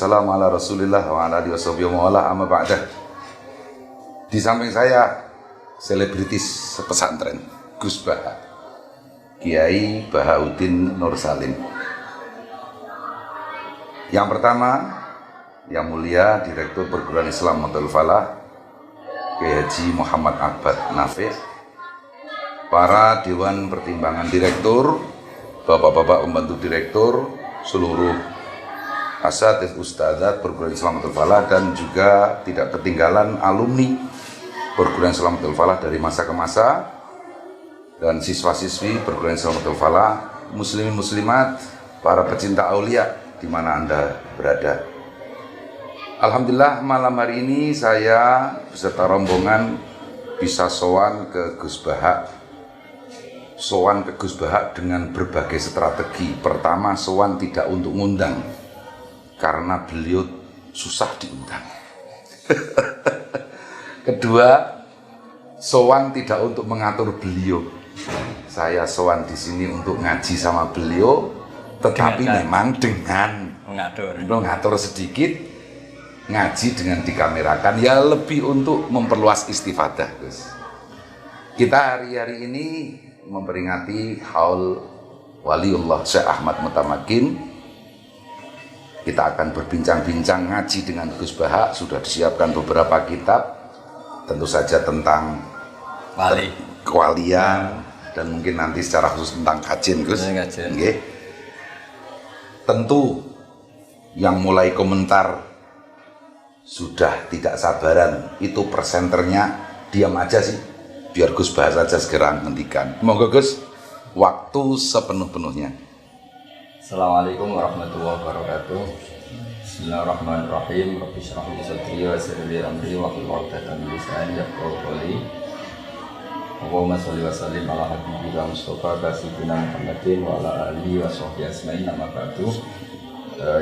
wassalamu ala Rasulillah wa ala alihi washabihi wa ala amma ba'dah. Di samping saya selebritis pesantren Gus Baha, Kiai Bahauddin Nur Salim. Yang pertama, yang mulia Direktur Perguruan Islam Matul Falah Kiai Haji Muhammad Abad Nafih, para Dewan Pertimbangan Direktur, Bapak-bapak pembantu direktur, seluruh asatidz ustadzat Perguruan Islam Matul Falah, dan juga tidak ketinggalan alumni Perguruan Islam Matul Falah dari masa ke masa, dan siswa-siswi Perguruan Islam Matul Falah, muslimin muslimat, para pecinta aulia di mana Anda berada. Alhamdulillah malam hari ini saya beserta rombongan bisa sowan ke Gus Baha. Sowan ke Gus Baha dengan berbagai strategi. Pertama, sowan tidak untuk ngundang karena beliau susah diundang. Kedua, sowan tidak untuk mengatur beliau. Saya sowan di sini untuk ngaji sama beliau, tetapi memang dengan mengatur sedikit, ngaji dengan dikamerakan, ya lebih untuk memperluas istifadah, Gus. Kita hari-hari ini memperingati haul Waliullah Syekh Ahmad Mutamakin. Kita akan berbincang-bincang ngaji dengan Gus Baha. Sudah disiapkan beberapa kitab, tentu saja tentang kewalian, dan mungkin nanti secara khusus tentang kajian, Gus. Okay. Tentu yang mulai komentar sudah tidak sabaran, itu presenternya diam aja sih, biar Gus Baha saja segera menghentikan. Monggo Gus, waktu sepenuh-penuhnya. Assalamualaikum warahmatullahi wabarakatuh. Bismillahirrahmanirrahim. Rabbi shrah li sadri wa yassir li amri wahlul 'uqdatam min lisani yafqahu qawli. Allahumma sholli wa sallim ala habibina Mustafa sayyidina Muhammadin wa ala alihi wa sahbihi ajmain. Amma ba'du.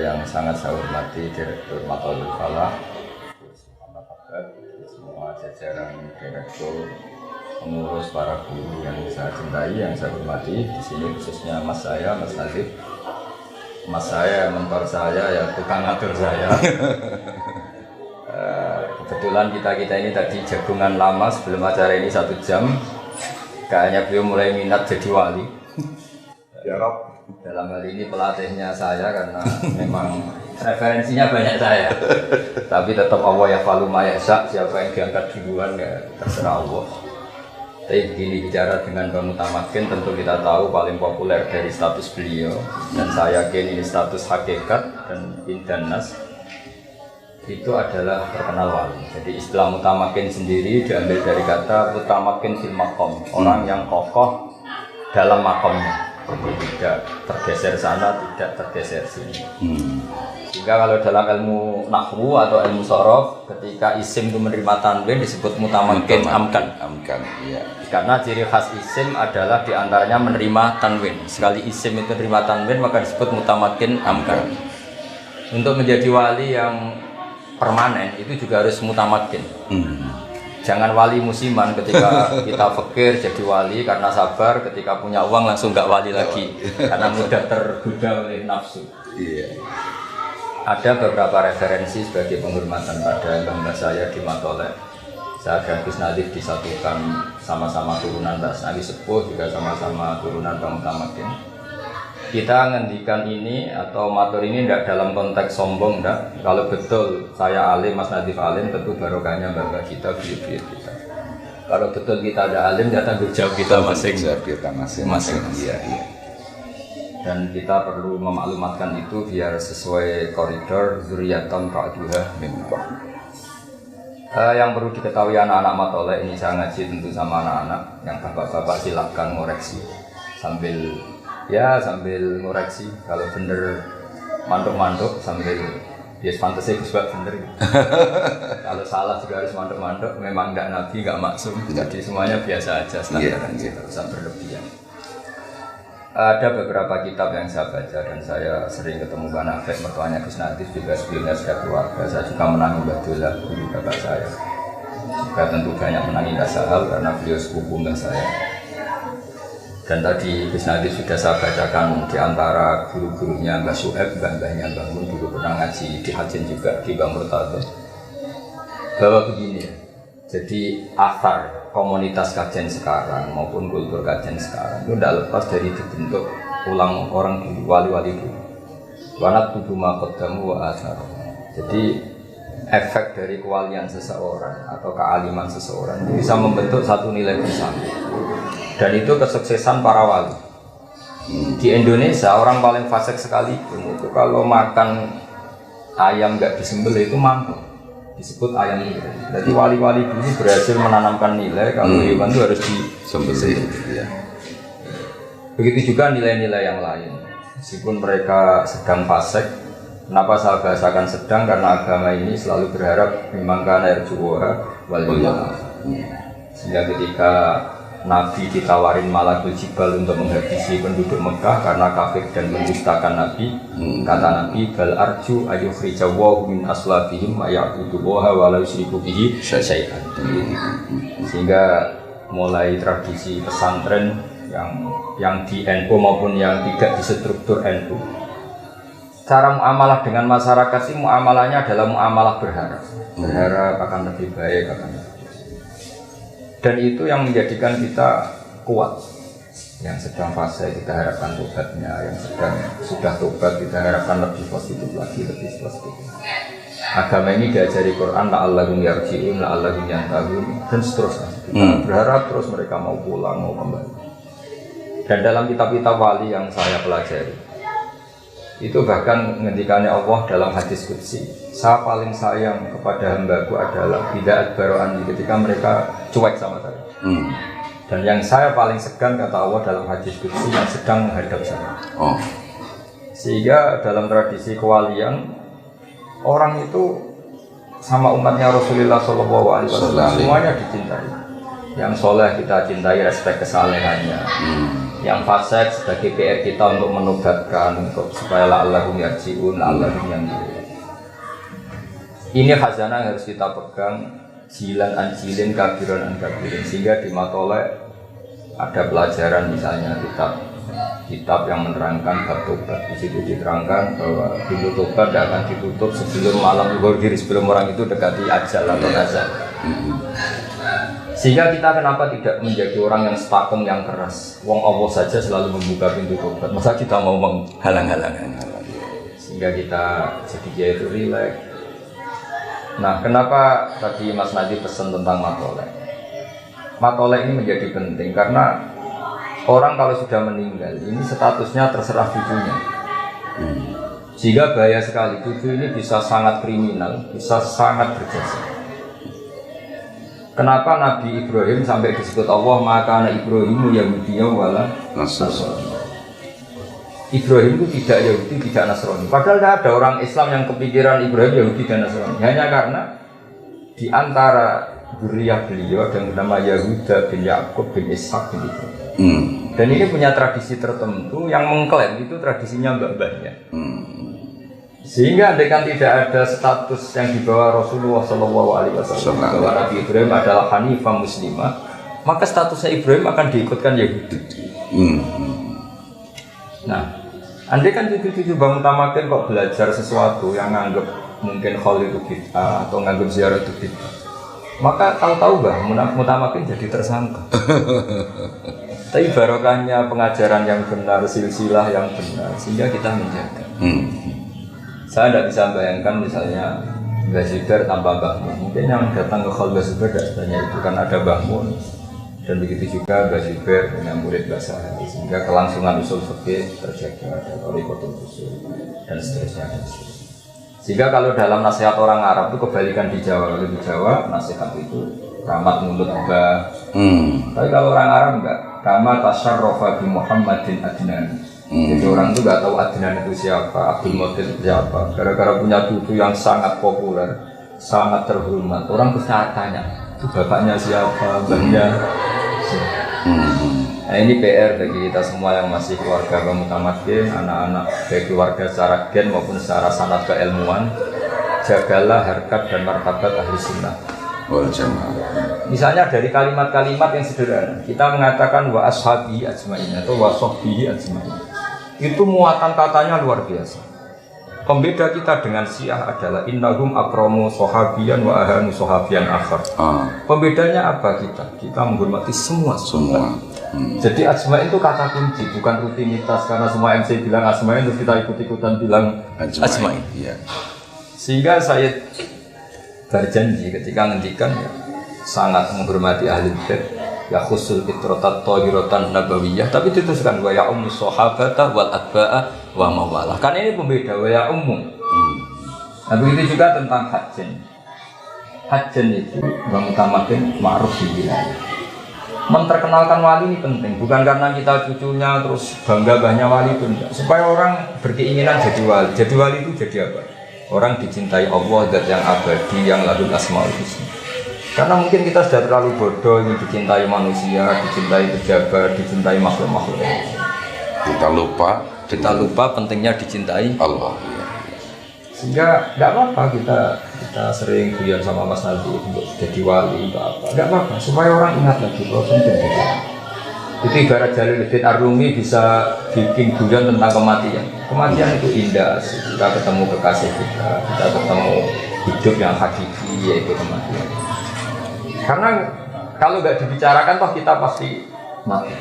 Yang sangat saya hormati Direktur Matul Falah, semua jajaran direktur, pengurus, para guru yang saya cintai, yang saya hormati di sini, khususnya mas saya, Mas Nadif. Mas saya, mentor saya, ya tukang ngatur saya. Kebetulan kita ini tadi jagungan lama sebelum acara ini 1 jam. Kayaknya beliau mulai minat jadi wali. Ya Rob. Dalam hal ini pelatihnya saya, karena memang referensinya banyak saya. Tapi tetap Allah yaf'alu ma yasha', siapa yang diangkat duluan ya terserah Allah. Tapi begini, bicara dengan Bang Mutamakin, tentu kita tahu paling populer dari status beliau, dan saya yakin ini status hakikat dan indanas, itu adalah terkenal wali. Jadi istilah Mutamakin sendiri diambil dari kata Mutamakin fil maqam, orang yang kokoh dalam makomnya, jadi tidak tergeser sana, tidak tergeser sini. Sehingga kalau dalam ilmu nahwu atau ilmu sorof, ketika isim itu menerima tanwin disebut mutamakin amkan. Iya. Karena ciri khas isim adalah diantaranya menerima tanwin. Sekali isim itu menerima tanwin maka disebut mutamakin amkan. Untuk menjadi wali yang permanen itu juga harus mutamakin. Jangan wali musiman, ketika kita fakir jadi wali karena sabar, ketika punya uang langsung nggak wali lagi karena mudah tergoda oleh nafsu. Ada beberapa referensi sebagai penghormatan pada bangga saya di Matolek. Saya dan Gus Nadif disatukan, sama-sama turunan Mbak Nabi Sepuh, juga sama-sama turunan Bang Mutamakin. Kita ngendikan ini atau matur ini tidak dalam konteks sombong, enggak. Kalau betul saya alim, Mas Nadif alim, tentu barokahnya bangga kita, beliau kita. Kalau betul kita ada alim, ya tanggung jawab kita masing-masing. Iya. Dan kita perlu memaklumatkan itu biar sesuai koridor zuriyatan ba'duha min ba'd. Yang perlu diketahui anak-anak Matolek ini, saya ngaji tentu sama anak-anak, yang bapak-bapak silakan ngoreksi sambil ngoreksi. Kalau bener mantuk-mantuk sambil ya pantasnya Gus Bak bener. Kalau salah juga harus mantuk-mantuk. Memang enggak nabi, enggak maksum. Jadi semuanya biasa aja, standar aja, usah berlebihan. Ada beberapa kitab yang saya baca, dan saya sering ketemu Mbak Nafek, mertuanya Gus Nadif, juga sebelumnya sudah keluarga. Saya juga menangi Mbak Dola, guru bapak saya. Juga tentu banyak menangi Mbak Sahal karena beliau sepupu Mbak saya. Dan tadi Gus Nadi sudah saya bacakan di antara guru-gurunya Mbah Su'eb, mbah-mbahnya Mbah Mun dulu pernah ngaji di Hajin juga di Bang Murtado. Bahwa begini ya, jadi akar komunitas kajian sekarang maupun kultur kajian sekarang itu tidak lepas dari dibentuk ulang orang dulu, wali-wali dulu. Wanat tubuh makodamu wa asar. Jadi efek dari kewalian seseorang atau kealiman seseorang itu bisa membentuk satu nilai bersama. Dan itu kesuksesan para wali. Di Indonesia orang paling fasik sekalipun itu kalau makan ayam nggak disembelih itu mangkuk, disebut ayam itu. Jadi wali-wali dulu berhasil menanamkan nilai kalau hewan itu harus disembelih. Ya. Begitu juga nilai-nilai yang lain. Meskipun mereka sedang fasik, kenapa saya bahasakan sedang? Karena agama ini selalu berharap memang karena erjuwa wal sehingga ketika Nabi ditawarin Malakul Jibal untuk menghabisi penduduk Mekah karena kafir dan mendustakan Nabi, kata Nabi bal arju ayukhrijawahu min aslabihim wa ya'budullaha wa la yusyriku bihi syai'an. Sehingga mulai tradisi pesantren yang di NU maupun yang tidak di struktur NU, cara muamalah dengan masyarakat sih muamalahnya adalah muamalah berharap akan lebih baik, akan lebih. Dan itu yang menjadikan kita kuat. Yang sedang fase kita harapkan tobatnya, yang sudah tobat kita harapkan lebih positif lagi, lebih positif. Agama ini diajari Quran la'allahum yarji'un, la'allahum yantahun, dan seterusnya. Kita berharap terus mereka mau pulang, mau kembali. Dan dalam kitab-kitab wali yang saya pelajari, itu bahkan ngendikannya Allah dalam hadis qudsi, saya paling sayang kepada hambaku adalah tidak adbaro'an ketika mereka cuek sama saya. Dan yang saya paling segan kata Allah dalam hadis qudsi yang sedang menghadap saya. Sehingga dalam tradisi kewalian orang itu sama umatnya Rasulullah SAW semuanya dicintai. Yang soleh kita cintai, respek kesalehannya. Yang fasik sebagai PR kita untuk menobatkan, untuk supaya la'allahum yarji'un, la'allahum yantahun. Ini khazanah yang harus kita pegang, jilan an jilin, kabiran an kabirin. Sehingga di Matolek ada pelajaran misalnya kitab yang menerangkan bab tobat. Di situ diterangkan bahwa pintu tobat tidak akan ditutup sebelum malam zuhur diri, sebelum orang itu dekati ajal atau nazar. Sehingga kita kenapa tidak menjadi orang yang stakung, yang keras. Wong Allah saja selalu membuka pintu tobat. Masa kita mau menghalang-halangan? Sehingga kita jadi yaitu rileks. Nah, kenapa tadi Mas Nadi pesan tentang Matolek? Matolek ini menjadi penting karena orang kalau sudah meninggal ini statusnya terserah cucunya. Sehingga bahaya sekali, cucu ini bisa sangat kriminal, bisa sangat berjasa. Kenapa Nabi Ibrahim sampai disebut Allah maka anak Ibrahimu Yahudiyah wala Nasrani. Ibrahim itu tidak Yahudi, tidak Nasrani. Padahal tidak ada orang Islam yang kepikiran Ibrahim Yahudi dan Nasrani. Hanya karena di antara zuriyah beliau ada yang bernama Yahuda bin Yakub bin Ishak bin Ibrahim. Dan ini punya tradisi tertentu yang mengklaim itu tradisinya mbak-mbaknya. Sehingga andaikan tidak ada status yang dibawa Rasulullah SAW bahwa Nabi Ibrahim adalah Hanifah Muslimah, maka statusnya Ibrahim akan diikutkan Yahudi. Nah, andaikan cucu-cucu Bang Mutamakin kok belajar sesuatu yang nganggep mungkin khol itu bid'ah atau nganggep ziarah itu bid'ah, maka tahu-tahu Bang Mutamakin jadi tersangka. Tapi barokahnya pengajaran yang benar, silsilah yang benar, sehingga kita menjaga. Saya tidak bisa bayangkan misalnya Mbah Zubair tanpa Mbah Mun. Mungkin yang datang ke Khol Mbah Zubair tidak sebanyak itu karena ada Mbah Mun. Dan begitu juga Mbah Zubair dengan murid Mbah Sahari. Sehingga kelangsungan usul fikih terjaga, ada thariqatul usul dan seterusnya. Sehingga kalau dalam nasihat orang Arab itu kebalikan di Jawa. Kalau di Jawa nasihat itu rahmat mulut Mbah. Tapi kalau orang Arab enggak. Kama tasyarrafa bi Muhammadin Adnan. Jadi orang itu nggak tahu Adnan itu siapa, Abdul Muttalib itu siapa. Gara-gara punya cucu yang sangat populer, sangat terhormat, orang terus tanya, itu bapaknya siapa, mbahnya siapa. Nah ini PR bagi kita semua yang masih keluarga Bang Mutamakin, anak-anak baik keluarga secara gen maupun secara sanad keilmuan. Jagalah harkat dan martabat ahli sunnah. wal jamaah. Misalnya dari kalimat-kalimat yang sederhana, kita mengatakan wa ashabi ajmain atau wa sahbihi ajmain. Itu muatan katanya luar biasa. Pembeda kita dengan Syiah adalah innahum akramu sahabiyan wa ahanu sahabiyan akhar. Pembedanya apa kita? Kita menghormati semua. Jadi ajmain itu kata kunci, bukan rutinitas karena semua MC bilang ajmain terus kita ikut-ikutan bilang ajmain. Iya. Sehingga saya berjanji ketika ngendikan ya, sangat menghormati ahli bait ya khusul fitratat thahiratan nabawiyah, tapi diteruskan wa ya ummu sahabata wal atba'a wa mawalah. Kan ini pembeda wa ya ummu. Nah begitu juga tentang hajjen. Hajjen itu mengutamakan ma'ruf bil wilayah. Menterkenalkan wali ini penting, bukan karena kita cucunya terus bangga banyak wali itu enggak. Supaya orang berkeinginan jadi wali. Jadi wali itu jadi apa? Orang dicintai Allah, zat yang abadi, yang lahul asmaul husna. Karena mungkin kita sudah terlalu bodoh ingin dicintai manusia, dicintai pejabat, dicintai makhluk-makhluk. Kita lupa pentingnya dicintai Allah. Sehingga nggak apa-apa kita sering guyon sama Mas Nabi untuk jadi wali, nggak apa, nggak apa-apa. Supaya orang ingat lagi bahwa penting jadi wali. Itu ibarat Jalaluddin Ar-Rumi bisa bikin guyon tentang kematian. Kematian itu indah. Kita ketemu kekasih kita ketemu hidup yang hakiki, yaitu kematian. Karena kalau nggak dibicarakan toh kita pasti mati.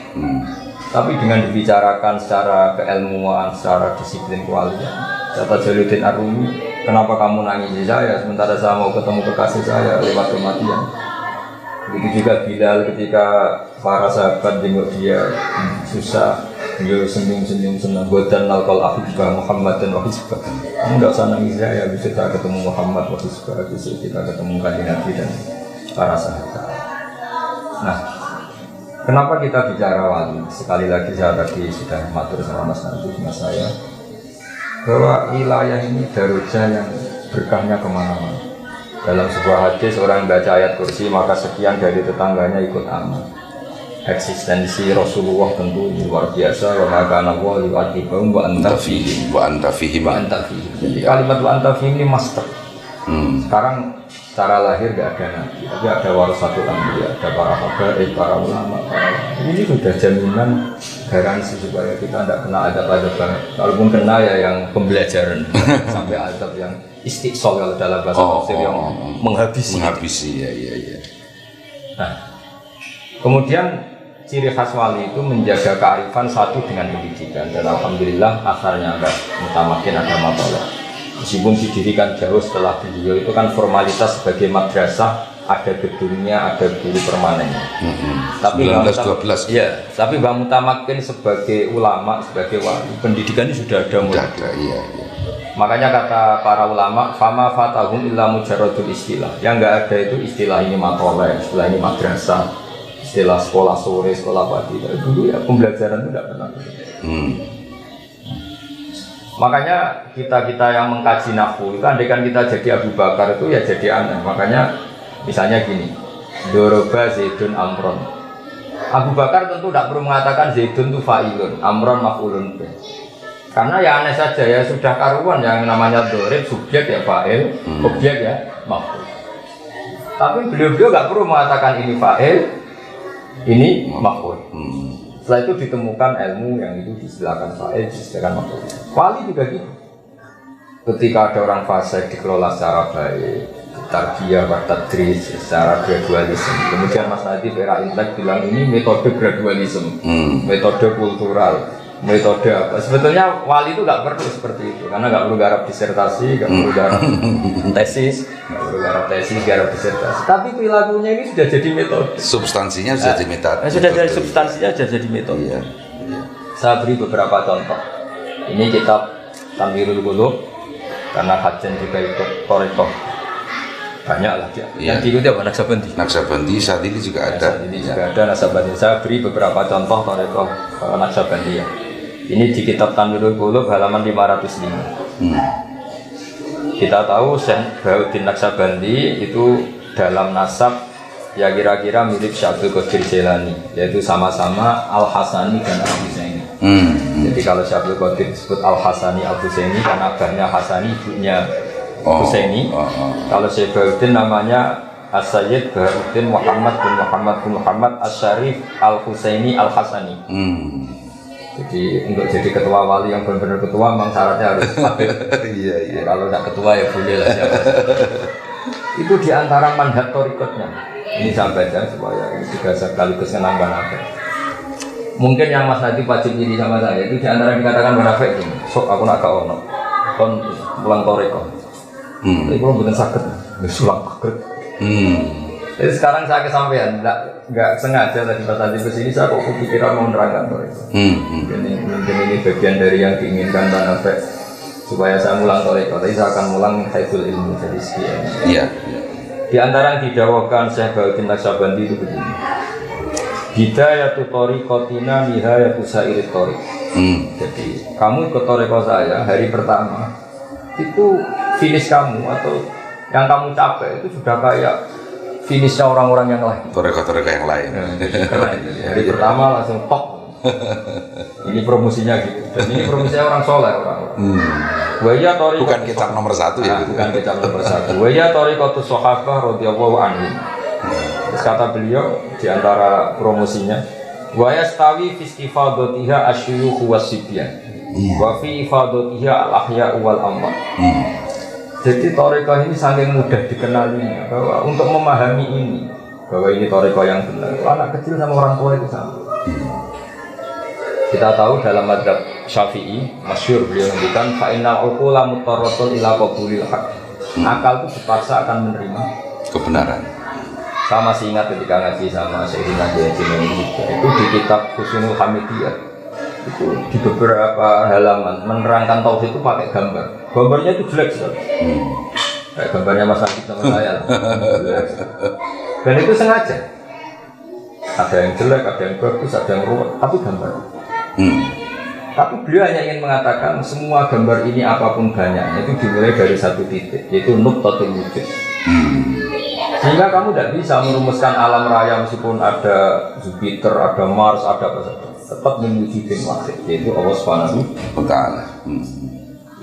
Tapi dengan dibicarakan secara keilmuan, secara disiplin kewalian. Kata Jalaluddin Ar-Rumi, kenapa kamu nangis saya sementara saya mau ketemu kekasih saya lewat kematian? Begitu juga Bilal ketika para sahabat jenguk dia susah, dia senyum-senyum senang. Godan nalkal ahibah Muhammad dan wahisbah. Kamu nggak usah nangis saya, bisa kita ketemu Muhammad wahisbah, bisa kita ketemu kanjeng Nabi dan para sahabat. Nah, kenapa kita bicara wali? Sekali lagi saya tadi sudah matur sama Mas Nanti, sama saya, bahwa wilayah ini darujah yang berkahnya kemana-mana. Dalam sebuah hadis orang baca ayat kursi maka sekian dari tetangganya ikut aman. Eksistensi Rasulullah tentu luar biasa. Wa maka nawa liwatibahum wa anta fihim. Jadi kalimat wa anta fihim ini master. Sekarang secara lahir gak ada nabi, tapi ada warasatul anbiya, ada para habaib, para ulama, ini sudah jaminan garansi supaya kita tidak kena adab-adab banget. Kalaupun kena ya yang pembelajaran sampai adab yang istiqsal kalau dalam bahasa tafsir yang menghabisi. Ya. Nah, kemudian ciri khas wali itu menjaga kearifan satu dengan pendidikan, dan alhamdulillah akarnya agak mutamakin agama Allah. Meskipun didirikan jauh setelah beliau, itu kan formalitas sebagai madrasah, ada gedungnya, ada guru permanennya. Tapi 1912. Ya, tapi Mbah Mutamakin sebagai ulama, sebagai wali, pendidikannya sudah ada mulai. Iya. Makanya kata para ulama, fama fatahum illa mujarradul istilah. Yang enggak ada itu istilah ini matoleh, istilah ini madrasah, istilah sekolah sore, sekolah pagi. Dulu ya pembelajaran itu tidak pernah. Makanya kita yang mengkaji nahwu itu andaikan kita jadi Abu Bakar itu ya jadi aneh. Makanya misalnya gini, doroba Zaidun Amron. Abu Bakar tentu tidak perlu mengatakan Zaidun itu fa'ilun, Amron maf'ulun. Karena ya aneh saja ya, sudah karuan yang namanya dorib, subjek ya fa'il, objek ya maf'ul. Tapi beliau nggak perlu mengatakan ini fa'il, ini maf'ul. Setelah itu ditemukan ilmu yang itu disilakan fa'il, disilakan maf'ul. Wali juga gitu. Ketika ada orang fasik dikelola secara baik, tarbiyah wa tadris secara gradualisme. Kemudian Mas Nadif era intelek bilang ini metode gradualisme, metode kultural, metode apa? Sebetulnya wali itu nggak perlu seperti itu, karena nggak perlu garap disertasi, nggak perlu garap tesis, garap disertasi. Tapi perilakunya ini sudah jadi metode. Substansinya sudah jadi metode. Sudah jadi substansinya sudah jadi metode. Iya. Saya beri beberapa contoh. Ini kitab Tanwirul Qulub, karena Hajjan juga ikut Torikoh. Banyak lah dia. Yang diikuti apa? Naksabandi saat ini juga ada. Saat ini juga ada Naksabandi. Saya beri beberapa contoh Torikoh Naksabandi ya. Ini di kitab Tanwirul Qulub halaman 505. Kita tahu Syekh Bahauddin Naksabandi itu dalam nasab ya kira-kira mirip Syekh Abdul Qadir Jailani, yaitu sama-sama Al-Hasani dan Al-Husaini. Jadi kalau Syekh Abdul Qadir disebut Al-Hasani Al-Husaini karena abahnya Hasani, ibunya Husaini. Kalau Syekh Bahauddin namanya As-Sayyid Baharuddin Muhammad bin Muhammad Asy-Syarif Al-Husaini Al-Hasani. Jadi untuk jadi ketua wali yang benar-benar ketua memang syaratnya harus hadir. Iya. Kalau tidak ketua ya boleh lah siapa. Itu diantara manhaj torikotnya. Ini saya baca supaya ini juga sekaligus menambah nafas. Mungkin yang Mas Hadi wajib ini sama saya itu diantara yang dikatakan munafik ini. Sok aku nak kau ono, kon pulang torikot. Tapi kalau bukan sakit, sulang sakit. Jadi sekarang saya kesampaian, nggak sengaja tadi pas Hadi kesini saya kok kepikiran mau menerangkan torikot. Mungkin ini bagian dari yang diinginkan munafik supaya saya mulang torikot. Tapi saya akan mulang haiful ilmu dari sekian. Iya. Di antara yang didakwakan Syekh Baharuddin Naqsyabandi itu begini. Hidayatu tariqatina nihayatu sairit tariq. Jadi kamu ikut tariqah saya hari pertama itu finish kamu atau yang kamu capai itu sudah kayak finishnya orang-orang yang lain. Tariqah yang lain. Keren. Hari pertama langsung top. Ini promosinya gitu. Dan ini promosinya orang soleh orang-orang. Bukan kitab nomor 1 ya. Bukan kitab nomor 1. Wa ya tariqatus sahabah radhiyallahu anhum. Terus kata beliau di antara promosinya, wa yastawi fi istifadatiha asyuyukh wasibyan wa fi ifadatiha al-ahya wal amwat. Jadi thariqah ini saking mudah dikenalinya bahwa untuk memahami ini bahwa ini thariqah yang benar, anak kecil sama orang tua itu sama. Kita tahu dalam madzhab Syafi'i masyhur beliau ngendikan fa innal uqula mutarratun ila qabulil haq. Akal itu dipaksa akan menerima kebenaran. Saya masih ingat ketika ngaji sama Sayyidina Jainuddin itu di kitab Husnul Hamidiyah itu di beberapa halaman menerangkan tauhid itu pakai gambar. Gambarnya itu jelek sekali. Kayak gambarnya Mas Akib sama saya. Dan itu sengaja. Ada yang jelek, ada yang bagus, ada yang ruwet, tapi gambar. Tapi beliau hanya ingin mengatakan semua gambar ini apapun banyaknya itu dimulai dari satu titik, yaitu nuqtatul wujud. Sehingga kamu tidak bisa merumuskan alam raya meskipun ada Jupiter, ada Mars, ada apa saja. Tetap menuju bin wahid, yaitu Allah Subhanahu wa Ta'ala.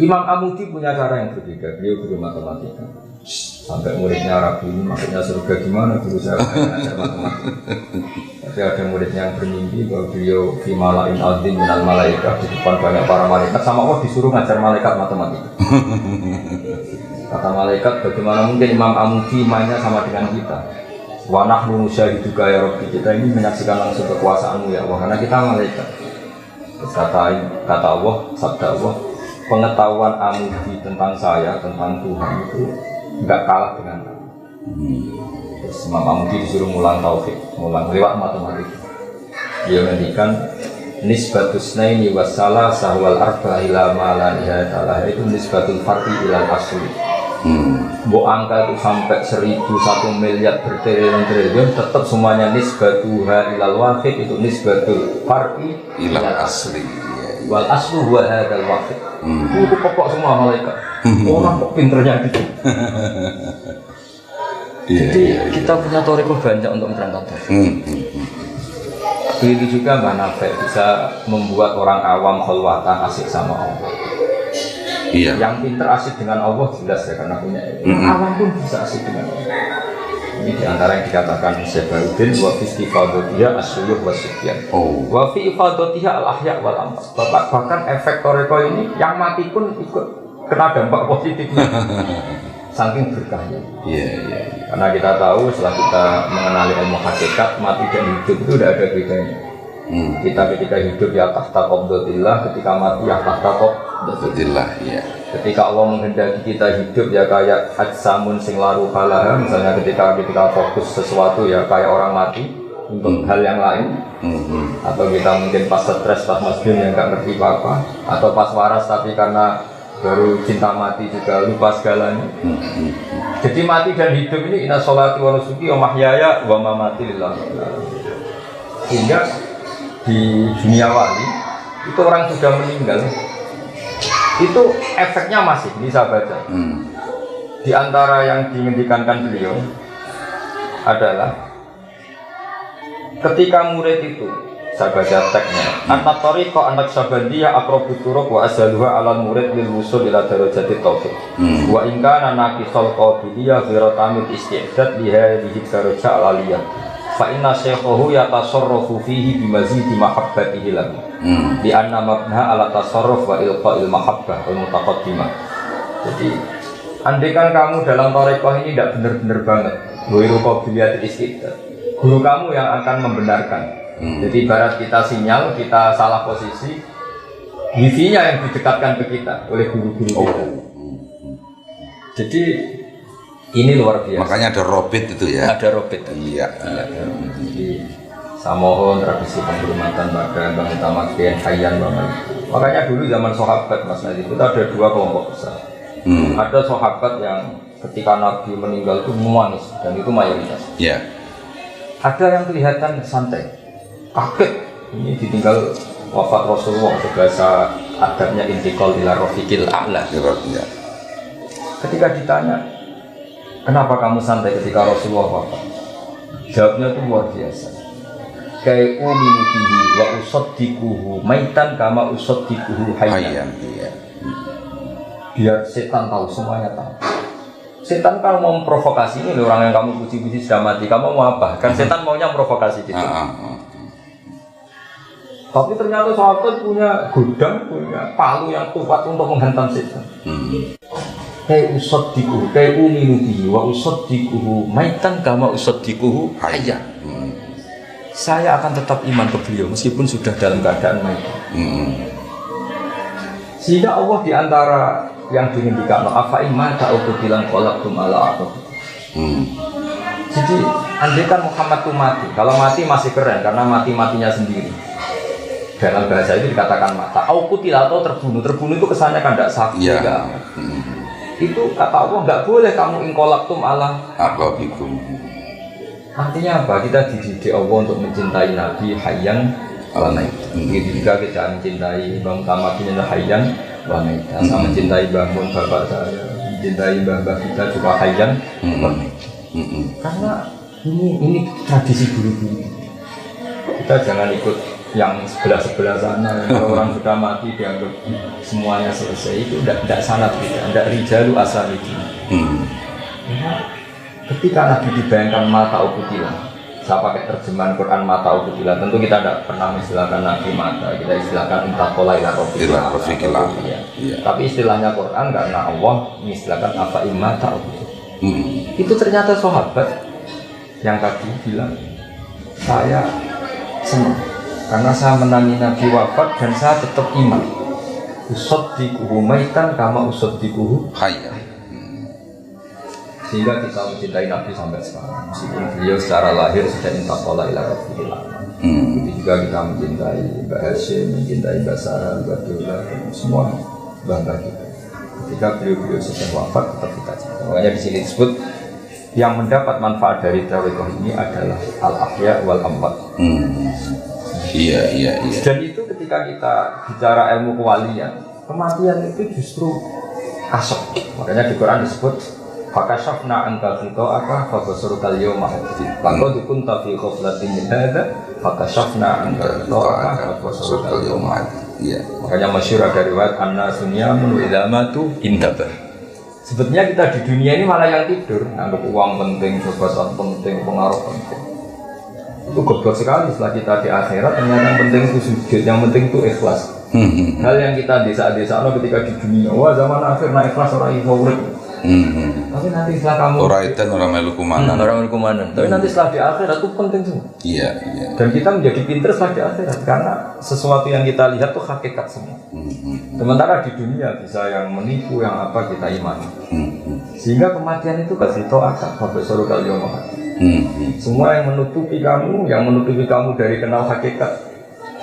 Imam Amudi punya cara yang berbeda. Beliau guru matematika. Sampai muridnya ragu ini maksudnya surga gimana? Dulu saya belajar matematika. Tapi ada muridnya yang bermimpi bahwa beliau di malain azim minal malaikat, di depan banyak para malaikat, sama Allah disuruh ngajar malaikat matematika. Kata malaikat, bagaimana mungkin Imam Amudi mainnya sama dengan kita? Wa nahnu nusyahiduka ya Rabbi, kita ini menyaksikan langsung kekuasaanmu ya Allah, karena kita malaikat. Terus kata Allah, sabda Allah, pengetahuan Amudi tentang saya, tentang Tuhan itu enggak kalah dengan kamu. Terus Imam Amudi disuruh mulang tauhid, mulang lewat matematika. Dia menghentikan nisbatus naini wassalah sahwal arba ila ma la nihayata itu nisbatul fardi ila asli. Bo angka itu sampai 1.000 1 miliar bertriliun tetap semuanya nisbatuha ilal wahid itu nisbatul fardi ilal asli. Wal aslu huwa hadzal wahid. Itu pokok semua malaikat. Orang kok pinternya gitu. Jadi kita punya thariqah banyak untuk menerangkan tauhid. Begitu juga Mbah Nafek bisa membuat orang awam khalwatan asik sama Allah. Iya. Yang pintar asik dengan Allah jelas ya karena punya ilmu. Awam pun bisa asik dengan Allah. Ini diantara yang dikatakan Syekh Baharuddin wa fi istifadatiha asyuyukh wasibyan. Wa fi ifadatiha al-ahya wal amwat. Bahkan efek thariqah ini yang mati pun ikut kena dampak positifnya. Saking berkahnya. Iya. Karena kita tahu setelah kita mengenali ilmu hakikat, mati dan hidup itu tidak ada bedanya. Kita ketika hidup ya tahta qabdatillah, ketika mati ya tahta qabdatillah. Iya. Ketika Allah menghendaki kita hidup ya kayak ajsamun sing laru falaha, misalnya ketika fokus sesuatu ya kayak orang mati untuk hal yang lain. Atau kita mungkin pas stres, pas masjid yang nggak ngerti apa-apa, atau pas waras tapi karena baru cinta mati juga lupa segalanya. Jadi mati dan hidup ini inna sholati wa nusuki wa mahyaya wa mamati lillahi. Sehingga di dunia wali itu orang sudah meninggal itu efeknya masih bisa baca. Di antara yang diinginkan beliau adalah ketika murid itu saya baca teksnya. Anak tariqah anak sabandiyah aqrabut turuq wa ashaluha 'alal murid lil wusul ila darajati tauhid. Wa in kana naqisal qabiliyah ghairu tamil isti'dad li hadhihi daraja al-aliyah. Fa inna shaykhahu yatasarrafu fihi bimazidi mahabbatihi lahu. Di anna mabna ala tasarruf wa ilqa'il mahabbah wal mutaqaddimah. Jadi andaikan kamu dalam tariqah ini tidak benar-benar banget, ghairu qabiliyah isti'dad. Guru kamu yang akan membenarkan. Jadi ibarat kita sinyal, kita salah posisi, wifi-nya yang didekatkan ke kita oleh guru-guru kita. Jadi ini luar biasa. Makanya ada robit itu ya. Ada robit. Iya. Jadi saya mohon tradisi penghormatan pada Bang Utamakian Hayyan Bang. Makanya dulu zaman sahabat Mas Nadif itu ada dua kelompok besar. Ada sahabat yang ketika Nabi meninggal itu menangis dan itu mayoritas. Iya. Ada yang kelihatan santai. Kaget, ini ditinggal wafat Rasulullah, bahasa adabnya intikal ila rafiqil a'la. Ya. Ketika ditanya, kenapa kamu santai ketika Rasulullah wafat? Jawabnya itu luar biasa. Kai uminu bihi wa usaddiquhu maitan kama usaddiquhu hayyan. Biar setan tahu, semuanya tahu. Setan kalau mau memprovokasi, ini orang yang kamu puji-puji sudah mati, kamu mau apa? Kan setan maunya memprovokasi gitu. Tapi ternyata sahabat punya gudang, punya palu yang kuat untuk menghantam setan. Kayak usaddiquhu, kayak uminu bihi wa usaddiquhu maitan kama usaddiquhu hayyan. Saya akan tetap iman ke beliau meskipun sudah dalam keadaan mati. Sehingga Allah diantara yang dihentikan apa imma ta'ubu bilang qalaqtum ala aqab. Jadi andaikan Muhammad itu mati, kalau mati masih keren karena mati-matinya sendiri. Dalam bahasa itu dikatakan mata. Aukutilah atau terbunuh. Terbunuh itu kesannya kan tidak sakit. Ya. Itu kata Allah nggak boleh kamu ingkolaktum ala aqabikum. Artinya apa? Kita dididik Allah untuk mencintai Nabi Hayyan wa Maitan. Begitu juga kita mencintai Bang Tamat ini Hayyan wa Maitan. Sama mencintai bangun bapak saya, mencintai bapak kita juga Hayyan wa Maitan. Karena ini tradisi guru-guru. Kita jangan ikut yang sebelah sana. Kalau orang sudah mati dianggap semuanya selesai, itu tidak sanad kita, tidak rijalu asal itu. Ketika Nabi dibayangkan mata ukutilah, saya pakai terjemahan Quran mata ukutilah, tentu kita tidak pernah istilahkan Nabi mata, kita istilahkan intakola ila rofiqillah. Tapi istilahnya Quran karena Allah mengistilahkan apa mata ukutilah. Itu ternyata sahabat yang tadi bilang, saya senang karena saya menangi Nabi wafat dan saya tetap iman. Usaddiquhu maitan kama usaddiquhu hayyan. Sehingga kita mencintai Nabi sampai sekarang. Meskipun beliau secara lahir sudah intaqala ila rafiqillah. Itu juga kita mencintai Mbak Hashim, mencintai Mbak Sarah, Mbak Dola, semua bangga kita. Ketika beliau sudah wafat tetap kita cinta. Makanya di sini disebut yang mendapat manfaat dari tariqah ini adalah al-ahya wal amwat. Iya. Dan itu ketika kita bicara ilmu kewalian, kematian itu justru kasaf. Makanya di Quran disebut fakashafna anka ghita'aka fabasarukal yawma hadid. Laqad kunta fi ghaflatin min hadza fakashafna anka ghita'aka fabasarukal yawma hadid. Iya. Makanya masyhur ada riwayat annasun yamun wa idza matu intabar. Sebetulnya kita di dunia ini malah yang tidur, anggap uang penting, jabatan penting, pengaruh penting. Itu goblok sekali setelah kita di akhirat. Ternyata yang penting itu sujud, yang penting itu ikhlas. Hal yang kita desa-desa ketika di dunia, wah zaman akhir naik ikhlas orang ikhlas. Tapi nanti setelah kamu orang itu orang melu kumanan. Tapi nanti setelah di akhirat itu penting semua. Iya. Dan kita menjadi pintar setelah di akhirat karena sesuatu yang kita lihat itu hakikat semua. Sementara di dunia bisa yang menipu, yang apa kita imani. Sehingga kematian itu kasih toh akan babesoru kali omong. Semua yang menutupi kamu dari kenal hakikat.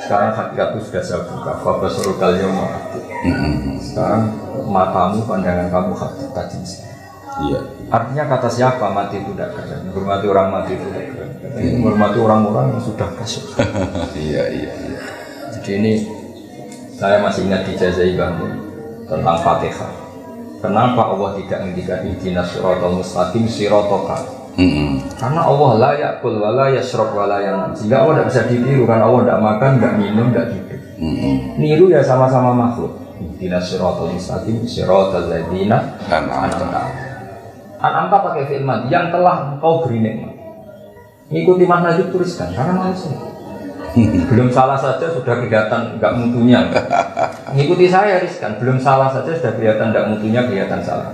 Sekarang hakikat itu sudah saya buka. Babesoru kali omong. Sekarang matamu, pandangan kamu hati tadi. Iya. Artinya kata siapa mati itu tidak keren. Menghormati orang mati itu tidak keren. Menghormati orang-orang yang sudah kasih. Iya. Jadi ini saya masih ingat dijazai bangun tentang Fatihah. Kenapa Allah tidak menghentikan ihdinas siratal mustaqim siratoka? Karena Allah la ya'kul wa la yashrab wa la yanam. Sehingga Allah tidak bisa ditiru karena Allah tidak makan, tidak minum, tidak tidur. Niru ya sama-sama makhluk. Ihdinas siratal mustaqim siratal ladzina an'amta. An'amta pakai fi'il madhi yang telah engkau beri nikmat. Ngikuti makna itu tuliskan karena manusia. Belum salah saja sudah kelihatan enggak mutunya. Ngikuti saya riskan, belum salah saja sudah kelihatan enggak mutunya, kelihatan salah.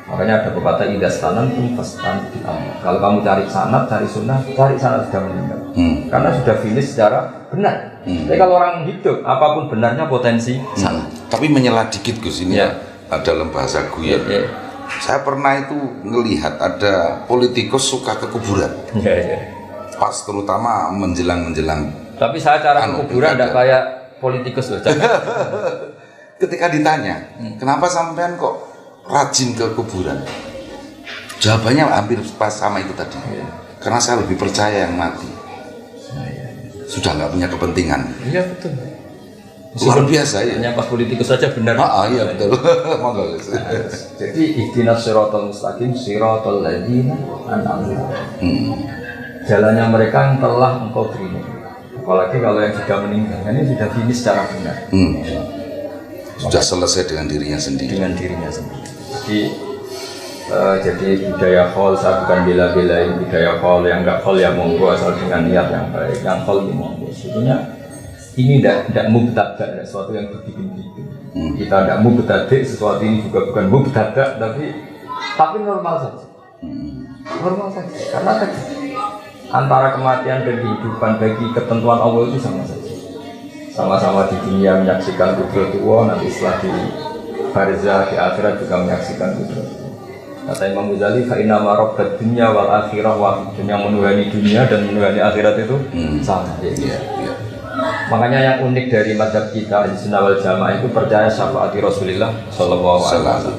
Makanya ada pepatah idas tanam pun fastan diamal. Kalau kamu cari sanad, cari sunnah, cari sanad sudah meninggal. Karena sudah finish secara benar. Tapi kalau orang hidup, apapun benarnya potensi salah. Tapi menyela dikit Gus ini ya. Dalam bahasa guyon. Saya pernah itu ngelihat ada politikus suka ke kuburan. Pas terutama menjelang. Tapi saya cara ke kuburan tidak kayak politikus loh. Ketika ditanya, kenapa sampean kok rajin ke kuburan? Jawabannya hampir pas sama itu tadi. Karena saya lebih percaya yang mati. Sudah nggak punya kepentingan. Iya betul. Luar biasa ya. Hanya pas politikus saja benar. Iya betul. Jadi ihdinas siratal mustaqim siratal ladzina an'amta. Jalannya mereka yang telah engkau beri. Apalagi kalau yang sudah meninggal, ini sudah finish secara benar. Sudah selesai dengan dirinya sendiri. Jadi budaya khol, saya bukan bela-belain budaya khol, yang enggak khol ya monggo asal dengan niat yang baik, yang khol ya monggo. Sebetulnya ini tidak mubtada, sesuatu yang dibikin-bikin. Kita tidak mubtada, sesuatu ini juga bukan mubtada, tapi normal saja. Normal saja, karena antara kematian dan kehidupan bagi ketentuan Allah itu sama saja. Sama-sama di dunia menyaksikan kudrat Allah, nanti setelah di barzah di akhirat juga menyaksikan kudrat Allah. Kata Imam Ghazali, fa inna ma rabbat dunya wal akhirah wahid. Yang menuhani dunia dan menuhani akhirat itu sama. Makanya yang unik dari mazhab kita di Sunnah wal Jamaah itu percaya syafaat Rasulullah sallallahu alaihi wasallam.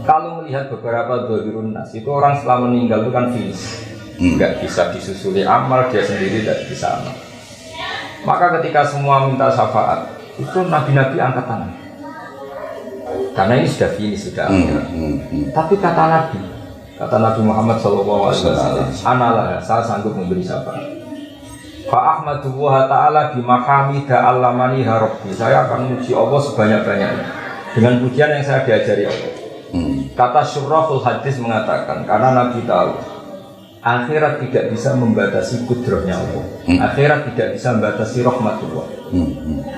Kalau melihat beberapa dzahirun nas itu orang setelah meninggal itu kan finish. Enggak bisa disusuli amal, dia sendiri tidak bisa amal. Maka ketika semua minta syafaat, itu nabi-nabi angkat tangan. Karena ini sudah finish, sudah akhir. Tapi kata Nabi Muhammad SAW, analah, saya sanggup memberi syafaat. Fa ahmadullah ta'ala bimahamida allamani harabbi. Saya akan memuji Allah sebanyak-banyaknya dengan pujian yang saya diajari Allah. Kata Syurrahul Hadis mengatakan, karena Nabi tahu akhirat tidak bisa membatasi kudrahnya Allah. Akhirat tidak bisa membatasi rahmatullah.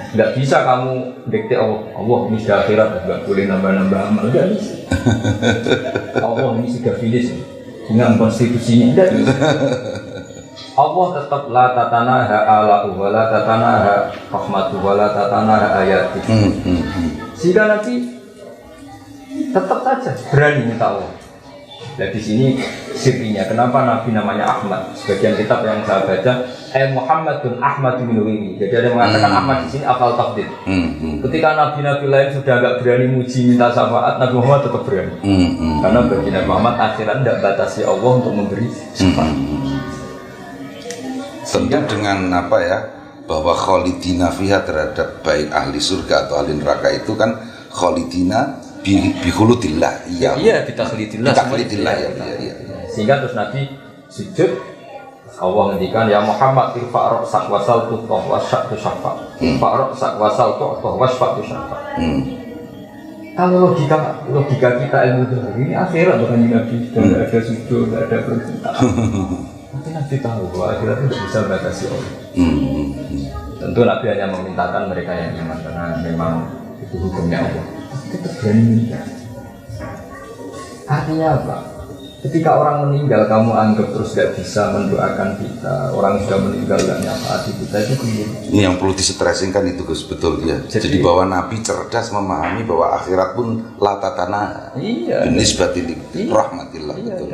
Tidak bisa kamu dikte Allah ini sudah akhirat, tidak boleh nambah-nambah amal. Tidak bisa. Allah ini sudah finish dengan konstitusinya. Tidak bisa. Allah tetap la tatanaha ala'u wa la tatanaha rahmatu wa la tatanaha ayati. Sehingga nanti tetap saja berani minta Allah. Nah di sini sirinya, kenapa Nabi namanya Ahmad? Sebagian kitab yang saya baca, Muhammadun Ahmad bin Nuwini. Jadi ada yang mengatakan Ahmad di sini afal tafdid. Ketika nabi-nabi lain sudah agak berani muji minta syafaat, Nabi Muhammad tetap berani. Karena bagi Nabi Muhammad akhirat tidak batasi Allah untuk memberi syafaat. Tentu dengan apa ya, bahwa khalidina fiha terhadap baik ahli surga atau ahli neraka itu kan khalidina bihulutillah. Iya, bitakhlidillah. Iya. Sehingga terus Nabi sujud, Allah ngendikan ya Muhammad irfa' ra'sak wasal tuqah wasya'tu syafa'. Irfa' ra'sak wasal tuqah wasya'tu syafa'. Kalau logika kita ilmu ini akhirat bukan Nabi, tidak ada sujud, tidak ada perintah. Tapi Nabi tahu bahwa akhirat itu tidak bisa batasi Allah. Tentu Nabi hanya memintakan mereka yang iman karena memang itu hukumnya Allah. Tetap berani minta. Artinya apa? Ketika orang meninggal kamu anggap terus gak bisa mendoakan kita, orang sudah meninggal gak nyafaati kita, itu keliru. Ini yang perlu distressing kan itu Gus, betul ya. Jadi bahwa Nabi cerdas memahami bahwa akhirat pun la tatana. Iya. Nisbatil rahmatillah, betul.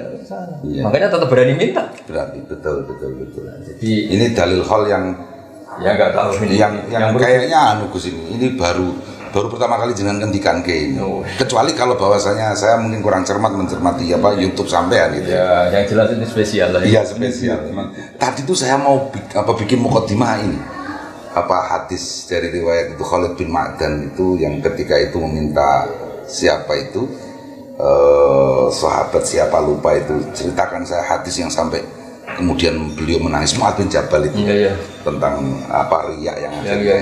Iya. Makanya tetap berani minta. Berarti betul. Jadi ini dalil hal yang ya nggak tahu ini yang kayaknya Gus ini baru pertama kali jenengan ngendikan ke ini. Kecuali kalau bahwasanya saya mungkin kurang cermat mencermati YouTube sampean gitu. Ya, yang jelas ini spesial lah. Iya, spesial. Tadi tuh saya mau bikin mukadimah ini. Hadis dari riwayat itu Khalid bin Ma'dan itu yang ketika itu meminta siapa itu sahabat siapa lupa itu ceritakan saya hadis yang sampai kemudian beliau menangis, Mu'adz bin Jabal itu tentang apa riya yang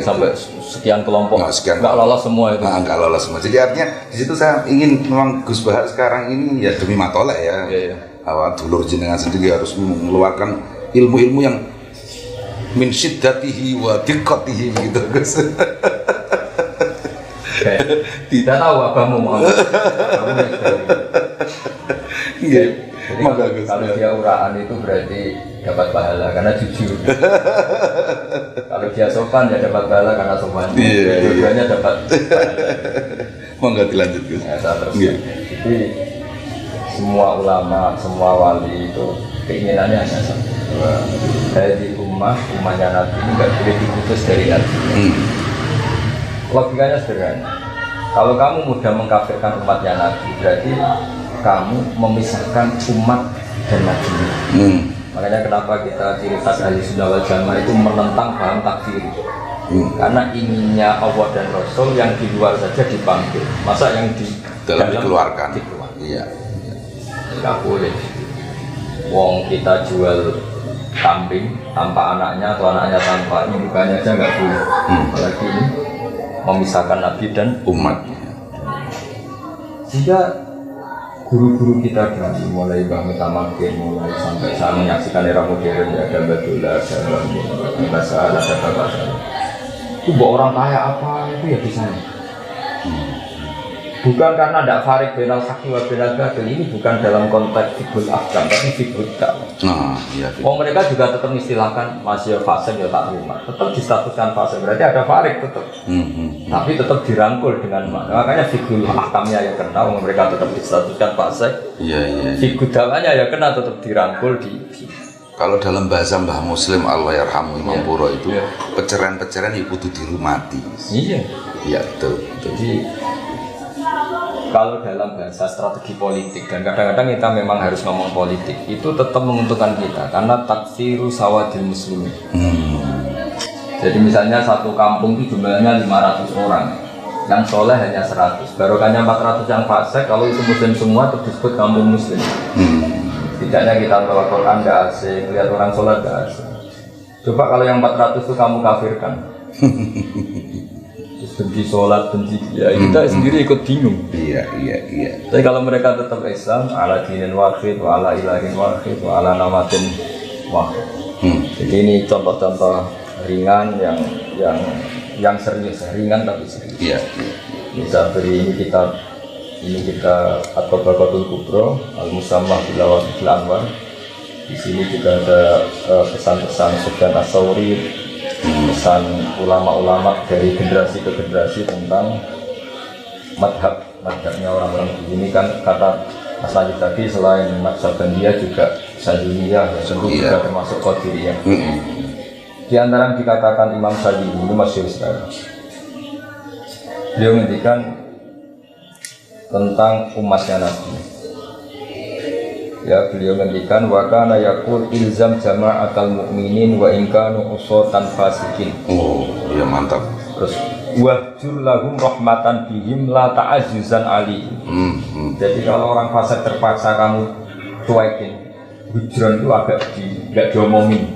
sampai sekian kelompok nggak lolos semua itu. Nggak lolos semua. Jadi artinya di situ saya ingin memang Gus Bahar sekarang ini ya demi matolek ya. Dulur jenengan sendiri harus mengeluarkan ilmu-ilmu yang min syiddatihi wa diqqatihi gitu Gus. Tidak tahu abamu mau. Jadi kalau dia uraan itu berarti dapat pahala karena jujur. Kalau dia sopan ya dapat pahala karena sopan. Dua-duanya dapat pahala. Monggo dilanjut Gus. Jadi semua ulama, semua wali itu keinginannya hanya satu. Dari umatnya Nabi ini nggak boleh diputus dari Nabi. Logikanya sederhana. Kalau kamu mudah mengkafirkan umatnya Nabi, berarti kamu memisahkan umat dan Nabi. Makanya kenapa kita ciri khas ahli sunnah wal jamaah itu menentang paham takfir. Karena inginnya Allah dan Rasul yang di luar saja dipanggil, masa yang di dalam dikeluarkan? Iya. Nggak boleh. Wong kita jual kambing tanpa anaknya atau anaknya tanpa indukanya aja nggak boleh. Apalagi ini memisahkan Nabi dan umat. Jika guru-guru kita dari mulai Mbah Mutamakin mulai sampai saya menyaksikan era modern ya ada Badullah, ada Basal, ada Babasal. Itu buat orang kaya apa itu ya bisa. Bukan karena tidak farik benal haki wa benal batil, ini bukan dalam konteks fikul ahkam tapi fikul dakwah. Mereka juga tetap istilahkan masih fasik ya tak terima, tetap distatuskan fasik berarti ada farik tetap. Tapi tetap dirangkul dengan makanya fikul ahkamnya ya kena, mereka tetap distatuskan fasik. Fikul dakwahnya ya kena tetap dirangkul di. Kalau dalam bahasa Mbah Muslim Allahyarhamu Imam Puro itu peceraian-peceraian itu kudu dirumati. Iya betul. Jadi kalau dalam bahasa strategi politik dan kadang-kadang kita memang harus ngomong politik itu tetap menguntungkan kita karena taksiru sawadil muslimin. Jadi misalnya satu kampung itu jumlahnya 500 orang, yang soleh hanya 100, barokahnya 400 yang fasik. Kalau itu muslim semua itu disebut kampung muslim. Tidaknya kita bawa Quran nggak asing, lihat orang sholat nggak asing. Coba kalau yang 400 itu kamu kafirkan. Benci sholat, benci ya kita sendiri ikut bingung. Iya. Tapi kalau mereka tetap Islam, ala dinin wahid, wa ala ilahin wahid, wa ala namatin wahid. Jadi ini contoh-contoh ringan yang serius, ringan tapi serius. Bisa beri ini kita At-Tabaqatul Kubra, Al-Musammah Bil Anwar. Di sini juga ada pesan-pesan Sufyan Ats-Tsauri, pesan ulama-ulama dari generasi ke generasi tentang madhabnya orang-orang di sini kan kata Mas Najib tadi selain Naqsabandiyah juga Syadziliyah tentu juga termasuk Qadiriyah. Di antara yang dikatakan Imam Syadzili itu masyhur sekali. Beliau menghentikan tentang umatnya Nabi. Ya beliau ngendikan wa kana yaqul ilzam jama'atal mu'minin wa in kanu usatan fasikin. Iya mantap. Terus wahjur lahum rahmatan bihim la ta'azzuzan ali. Jadi kalau orang fasik terpaksa kamu cuekin, hujron itu agak enggak diomongin.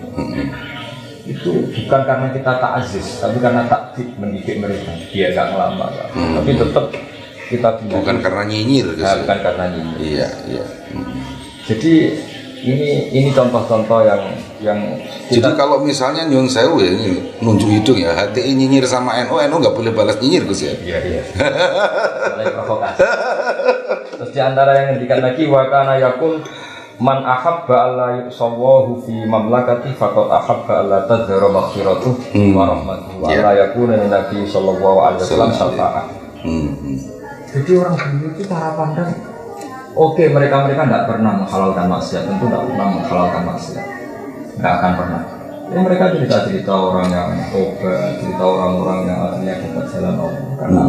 Itu bukan karena kita ta'aziz, tapi karena taktik mendidik mereka biar enggak ngelamar. Tapi tetap kita bukan karena nyinyir bukan karena nyinyir. Iya. Jadi ini contoh-contoh yang jadi kalau misalnya nyun sewu ya ini nunjuk hidung ya HTI nyinyir sama NU nggak boleh balas nyinyir Gus ya. Iya. Mulai provokasi. Terus di antara yang ngendikan lagi wa kana yaqul man ahabba alla yusawahu fi mamlakati faqad ahabba alla tazhara maghfiratuh wa rahmatuhu wa la yakuna nabi sallallahu alaihi wasallam syafa'a. Jadi orang dulu itu cara pandang oke, mereka tidak pernah menghalalkan maksiat, tentu tidak pernah menghalalkan maksiat, nggak akan pernah. Jadi mereka cerita orang yang tobat, cerita orang-orang yang akhirnya dapat jalan Allah. Karena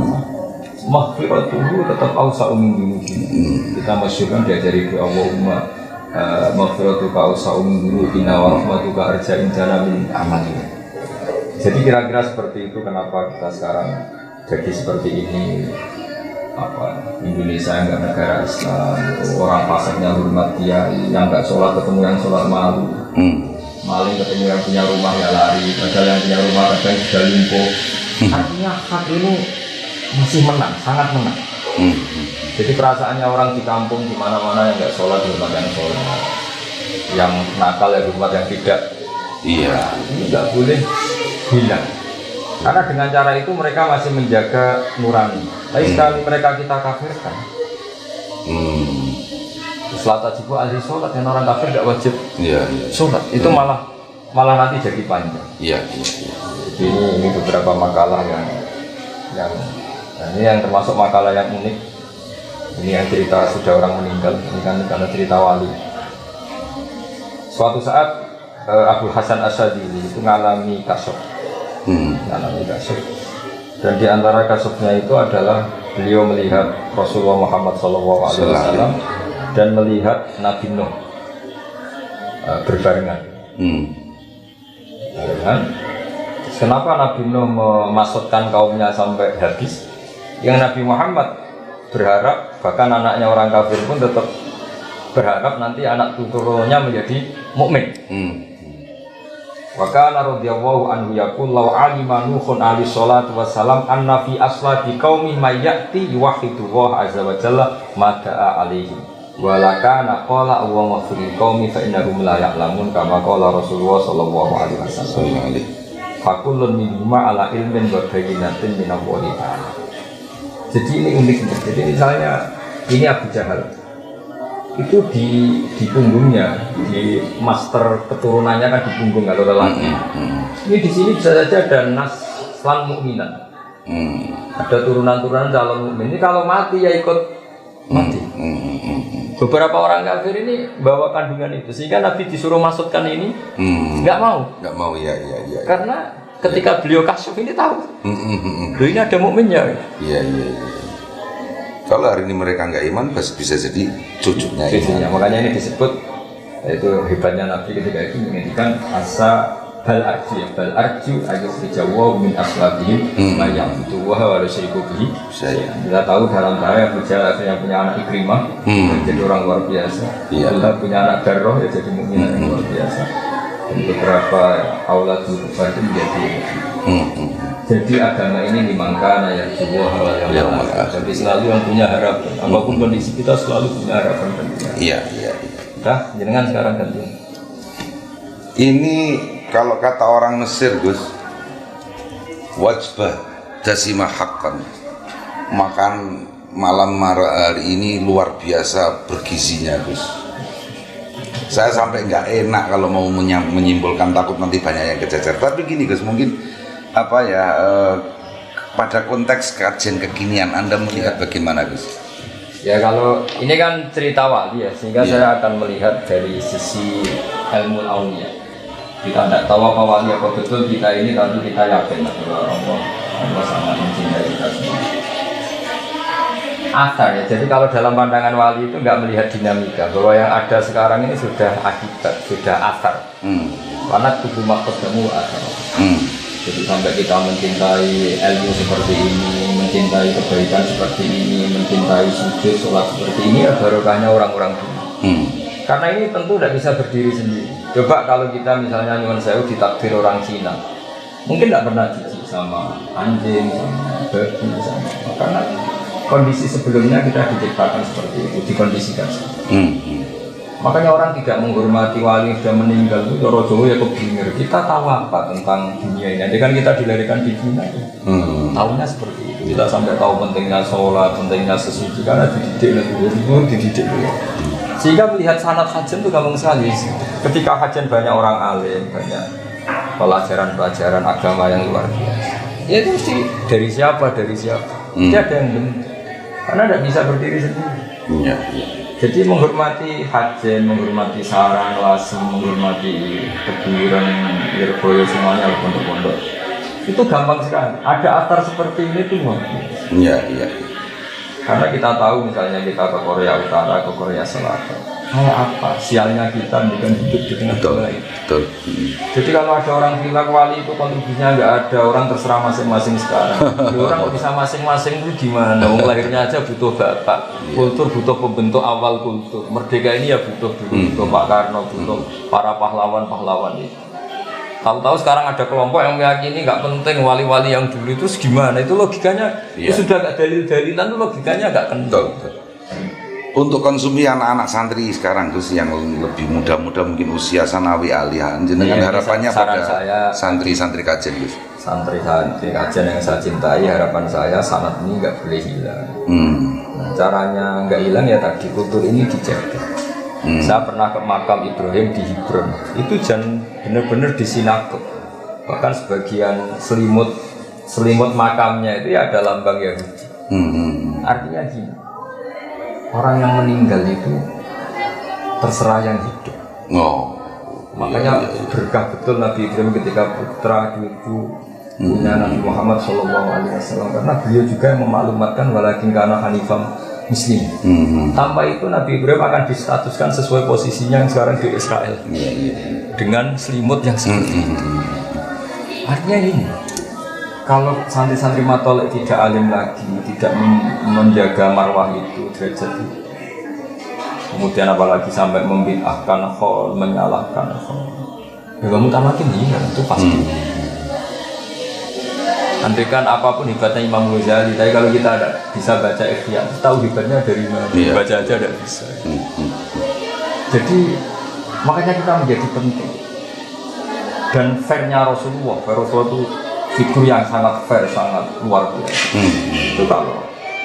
maghfirah dulu tetap ausa umum kita masyurkan diajari di Allahumma maghfirah tuh ausa umum inna wa rahmatuka arja'in jana min amali. Jadi kira-kira seperti itu kenapa kita sekarang jadi seperti ini. Indonesia yang nggak negara Islam, orang pasarnya hormat kiai, yang nggak sholat ketemu yang sholat malu, maling ketemu yang punya rumah ya lari, padahal yang punya rumah kadang sudah lumpuh. Artinya hak ini masih menang, sangat menang. Jadi perasaannya orang di kampung di mana-mana yang nggak sholat hormat yang sholat, yang nakal ya hormat yang tidak. Iya, ini nggak boleh hilang. Karena dengan cara itu mereka masih menjaga nurani. Tapi sekali mereka kita kafirkan, sholat wajib ahli sholat, dan orang kafir tidak wajib sholat. Itu malah nanti jadi panjang. Jadi ini beberapa makalah yang ini yang termasuk makalah yang unik. Ini yang cerita sudah orang meninggal. Ini kan karena cerita wali. Suatu saat Abu Hasan Asyadili itu mengalami kasuf. Dan di antara kasufnya itu adalah beliau melihat Rasulullah Muhammad SAW dan melihat Nabi Nuh berbarengan. Kenapa Nabi Nuh memasukkan kaumnya sampai habis? Yang Nabi Muhammad berharap, bahkan anaknya orang kafir pun tetap berharap nanti anak turunnya menjadi mukmin. Wa kana radhiyallahu anhu yaqul law alima nuhun ali sholatu wassalam anna fi aslati qaumi may ya'ti yuwahhidu wa azza wa jalla ma da'a alaihi wa lakana qala Allahumma fil qaumi fa innahum la ya'lamun kama qala Rasulullah sallallahu alaihi wasallam fa kullun minhuma ala ilmin wa bayyinatin min Allah ta'ala. Jadi ini unik. Jadi misalnya ini Abu Jahal itu di punggungnya, di master keturunannya kan di punggung kalau lelaki. Ini di sini bisa saja ada nas lan mukminan. Ada turunan-turunan calon mukmin. Ini kalau mati ya ikut mati. Beberapa orang kafir ini bawa kandungan itu, sehingga Nabi disuruh masukkan ini, nggak mau. Ya. Karena ketika beliau kasuf ini tahu, ini ada mukminnya. Iya. Kalau hari ini mereka nggak iman, bisa jadi cucunya. Makanya ini disebut, itu hebatnya Nabi ketika itu menginginkan asa bal arju ayuh dijawa min aslabihim mayang itu wah harus syirikubihi. Kita tahu dalam bahaya yang punya anak Ikrimah jadi orang luar biasa. Kita punya anak Darroh ya jadi mukmin yang luar biasa. Dan beberapa auladul kufar itu menjadi. Jadi agama ini dimangkana ya sebuah hal yang jadi selalu yang punya harapan. Apapun kondisi kita selalu punya harapan. Iya. Dah, jenengan sekarang ganti. Ini kalau kata orang Mesir, Gus, wajbah dasimah haqqan. Makan malam hari ini luar biasa bergizinya, Gus. Saya sampai nggak enak kalau mau menyimpulkan, takut nanti banyak yang kejajar. Tapi gini, Gus, mungkin pada konteks kajian kekinian Anda melihat bagaimana, Gus? Ya kalau ini kan cerita wali ya, sehingga saya akan melihat dari sisi ilmu aulia. Kita tidak tahu apa wali apa betul kita ini, tapi kita yakin bahwa Allah sangat mencintai kita semua. Asar ya, jadi kalau dalam pandangan wali itu nggak melihat dinamika, bahwa yang ada sekarang ini sudah akibat, sudah asar. Karena tubuh makhlukmu asar. Jadi sampai kita mencintai ilmu seperti ini, mencintai kebaikan seperti ini, mencintai sujud, sholat seperti ini, ya barokahnya orang-orang dulu. Karena ini tentu tidak bisa berdiri sendiri. Coba kalau kita misalnya nyuwun sewu ditakdir orang Cina, mungkin tidak pernah jijik sama anjing, sama babi, sama karena kondisi sebelumnya kita diciptakan seperti itu, dikondisikan. Makanya orang tidak menghormati wali yang sudah meninggal itu Joro Jowo ya kebingir. Kita tahu apa tentang dunia ini? Jadi kan kita dilahirkan di Cina, tahunya seperti itu. Kita sampai tahu pentingnya sholat, pentingnya sesuci karena dididik dididik. Sehingga melihat sanad hajen itu gampang sekali. Ketika hajen banyak orang alim, banyak pelajaran-pelajaran agama yang luar biasa. Ya itu mesti dari siapa? Tidak ada yang benar. Karena tidak bisa berdiri sendiri. Jadi menghormati hajen, menghormati sarang, lasem, menghormati keburan, Lirboyo semuanya pondok-pondok. Itu gampang sekali. Ada atar seperti ini tuh mau. Karena kita tahu misalnya kita ke Korea Utara, ke Korea Selatan, kayak apa sialnya kita dengan hidup di tengah bola itu. Betul. Jadi kalau ada orang bilang wali itu kontribusinya nggak ada, orang terserah masing-masing sekarang. Orang kok bisa masing-masing itu gimana? Wong lahirnya aja butuh bapak, kultur butuh pembentuk awal kultur. Merdeka ini ya butuh butuh Pak Karno, butuh para pahlawan-pahlawan itu. Tahu-tahu sekarang ada kelompok yang meyakini nggak penting wali-wali yang dulu itu gimana? Itu logikanya itu sudah nggak dalil-dalilan, itu logikanya nggak kental. Untuk konsumsi anak-anak santri sekarang Gus yang lebih muda-muda mungkin usia sanawi aliyah, jenengan harapannya pada santri-santri kajian Gus. Santri-santri kajian yang saya cintai, harapan saya sanad ini nggak boleh hilang. Nah, caranya nggak hilang ya tadi kultur ini dijaga. Saya pernah ke makam Ibrahim di Hebron, itu benar-benar di sinagog. Bahkan sebagian selimut makamnya itu ya ada lambang Yahudi. Artinya gini, orang yang meninggal itu terserah yang hidup. Makanya berkah betul Nabi Ibrahim ketika putra cucu punya Nabi Muhammad SAW, karena beliau juga yang memaklumatkan walakin kana hanifam Muslim. Tanpa itu Nabi Ibrahim akan distatuskan sesuai posisinya yang sekarang di Israel dengan selimut yang seperti itu. Artinya ini, kalau santri-santri matolek tidak alim lagi, tidak menjaga marwah itu, derajat itu, kemudian apalagi sampai membid'ahkan khol, menyalahkan khol, ya kamu tamakin dia itu pasti. Andaikan apapun hebatnya Imam Ghazali, tapi kalau kita ada bisa baca Ihya, tahu hebatnya dari mana? Baca aja tidak bisa. Jadi makanya kita menjadi penting. Dan fairnya Rasulullah itu figur yang sangat fair, sangat luar biasa. Itu kalau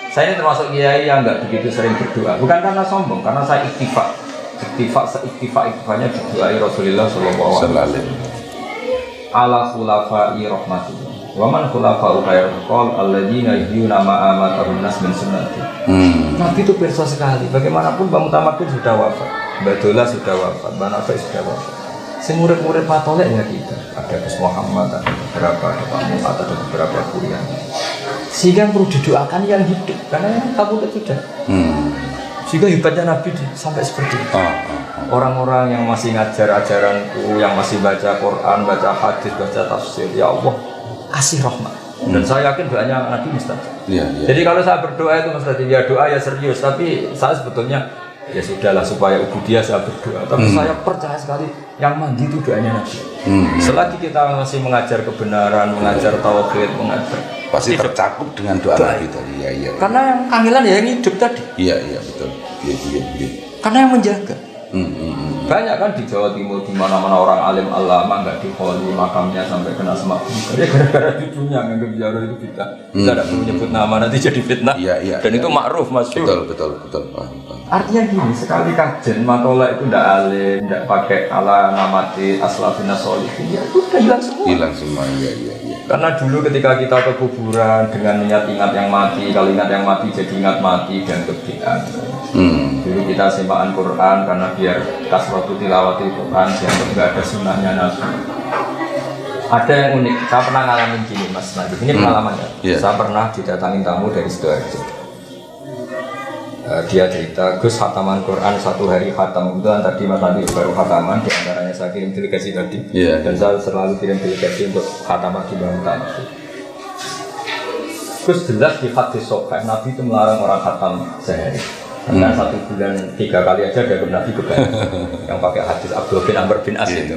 saya ini termasuk kiai yang nggak begitu sering berdoa, bukan karena sombong, karena saya iktifanya berdoai Rasulullah Sallallahu Alaihi Wasallam. Ala khulafai rahmatullah. Waman khulafa'u khairul qol alladzina yuhyuna ma amatahum nas min sunnati. Nabi itu perso sekali. Bagaimanapun Mbak Mutamakin sudah wafat, Mbak Dola sudah wafat, Mbak Nafek sudah wafat. Murid-murid patolek ya kita. Ada Gus Muhammad, ada beberapa, ada Pak Muhammad, ada beberapa kuliah. Sehingga perlu didoakan yang hidup, karena yang kabur sudah. Sehingga hebatnya Nabi sampai seperti itu. Orang-orang yang masih ngajar ajaranku, yang masih baca Quran, baca hadis, baca tafsir, ya Allah kasih rahmat. Dan saya yakin doanya Nabi mustajab. Jadi kalau saya berdoa itu mustajab, ya doa ya serius. Tapi saya sebetulnya ya sudahlah supaya ubudiyah saya berdoa. Tapi saya percaya sekali yang mandi itu doanya Nabi. Selagi kita masih mengajar kebenaran, mengajar tauhid, mengajar pasti tercakup dengan doa Nabi tadi. Karena yang kangelan ya yang hidup tadi. Iya betul. Karena yang menjaga. Banyak kan di Jawa Timur di mana-mana orang alim alama nggak dikholi makamnya sampai kena semak. Ya gara-gara cucunya nganggap ziarah itu fitnah. Kita tidak perlu nyebut nama nanti jadi fitnah. Dan itu makruf Mas. Betul. Artinya gini, sekali kajian matola itu tidak alim, tidak pakai ala namati aslafina solihin, ya itu sudah hilang semua. Iya. Karena dulu ketika kita ke kuburan dengan niat ingat yang mati, kalau ingat yang mati jadi ingat mati dan kebid'ahan. Dulu kita semakan Quran karena biar kasratu tilawatil Quran, dianggap nggak ada sunnahnya Nabi. Ada yang unik, saya pernah ngalamin gini Mas Nadif, ini pengalaman ya. Saya pernah didatangin tamu dari Sidoarjo. Dia cerita, Gus khataman Quran satu hari khatam. Kebetulan tadi Mas Nadif baru khataman, diantaranya saya kirim delegasi tadi. Dan saya selalu kirim delegasi untuk khataman di Bang Tamat. Gus jelas di hadis Sahih, Nabi itu melarang orang khatam sehari. Karena 1 bulan 3 kali aja ada Nabi kebanyakan yang pakai hadis Abdul bin Amr bin As itu.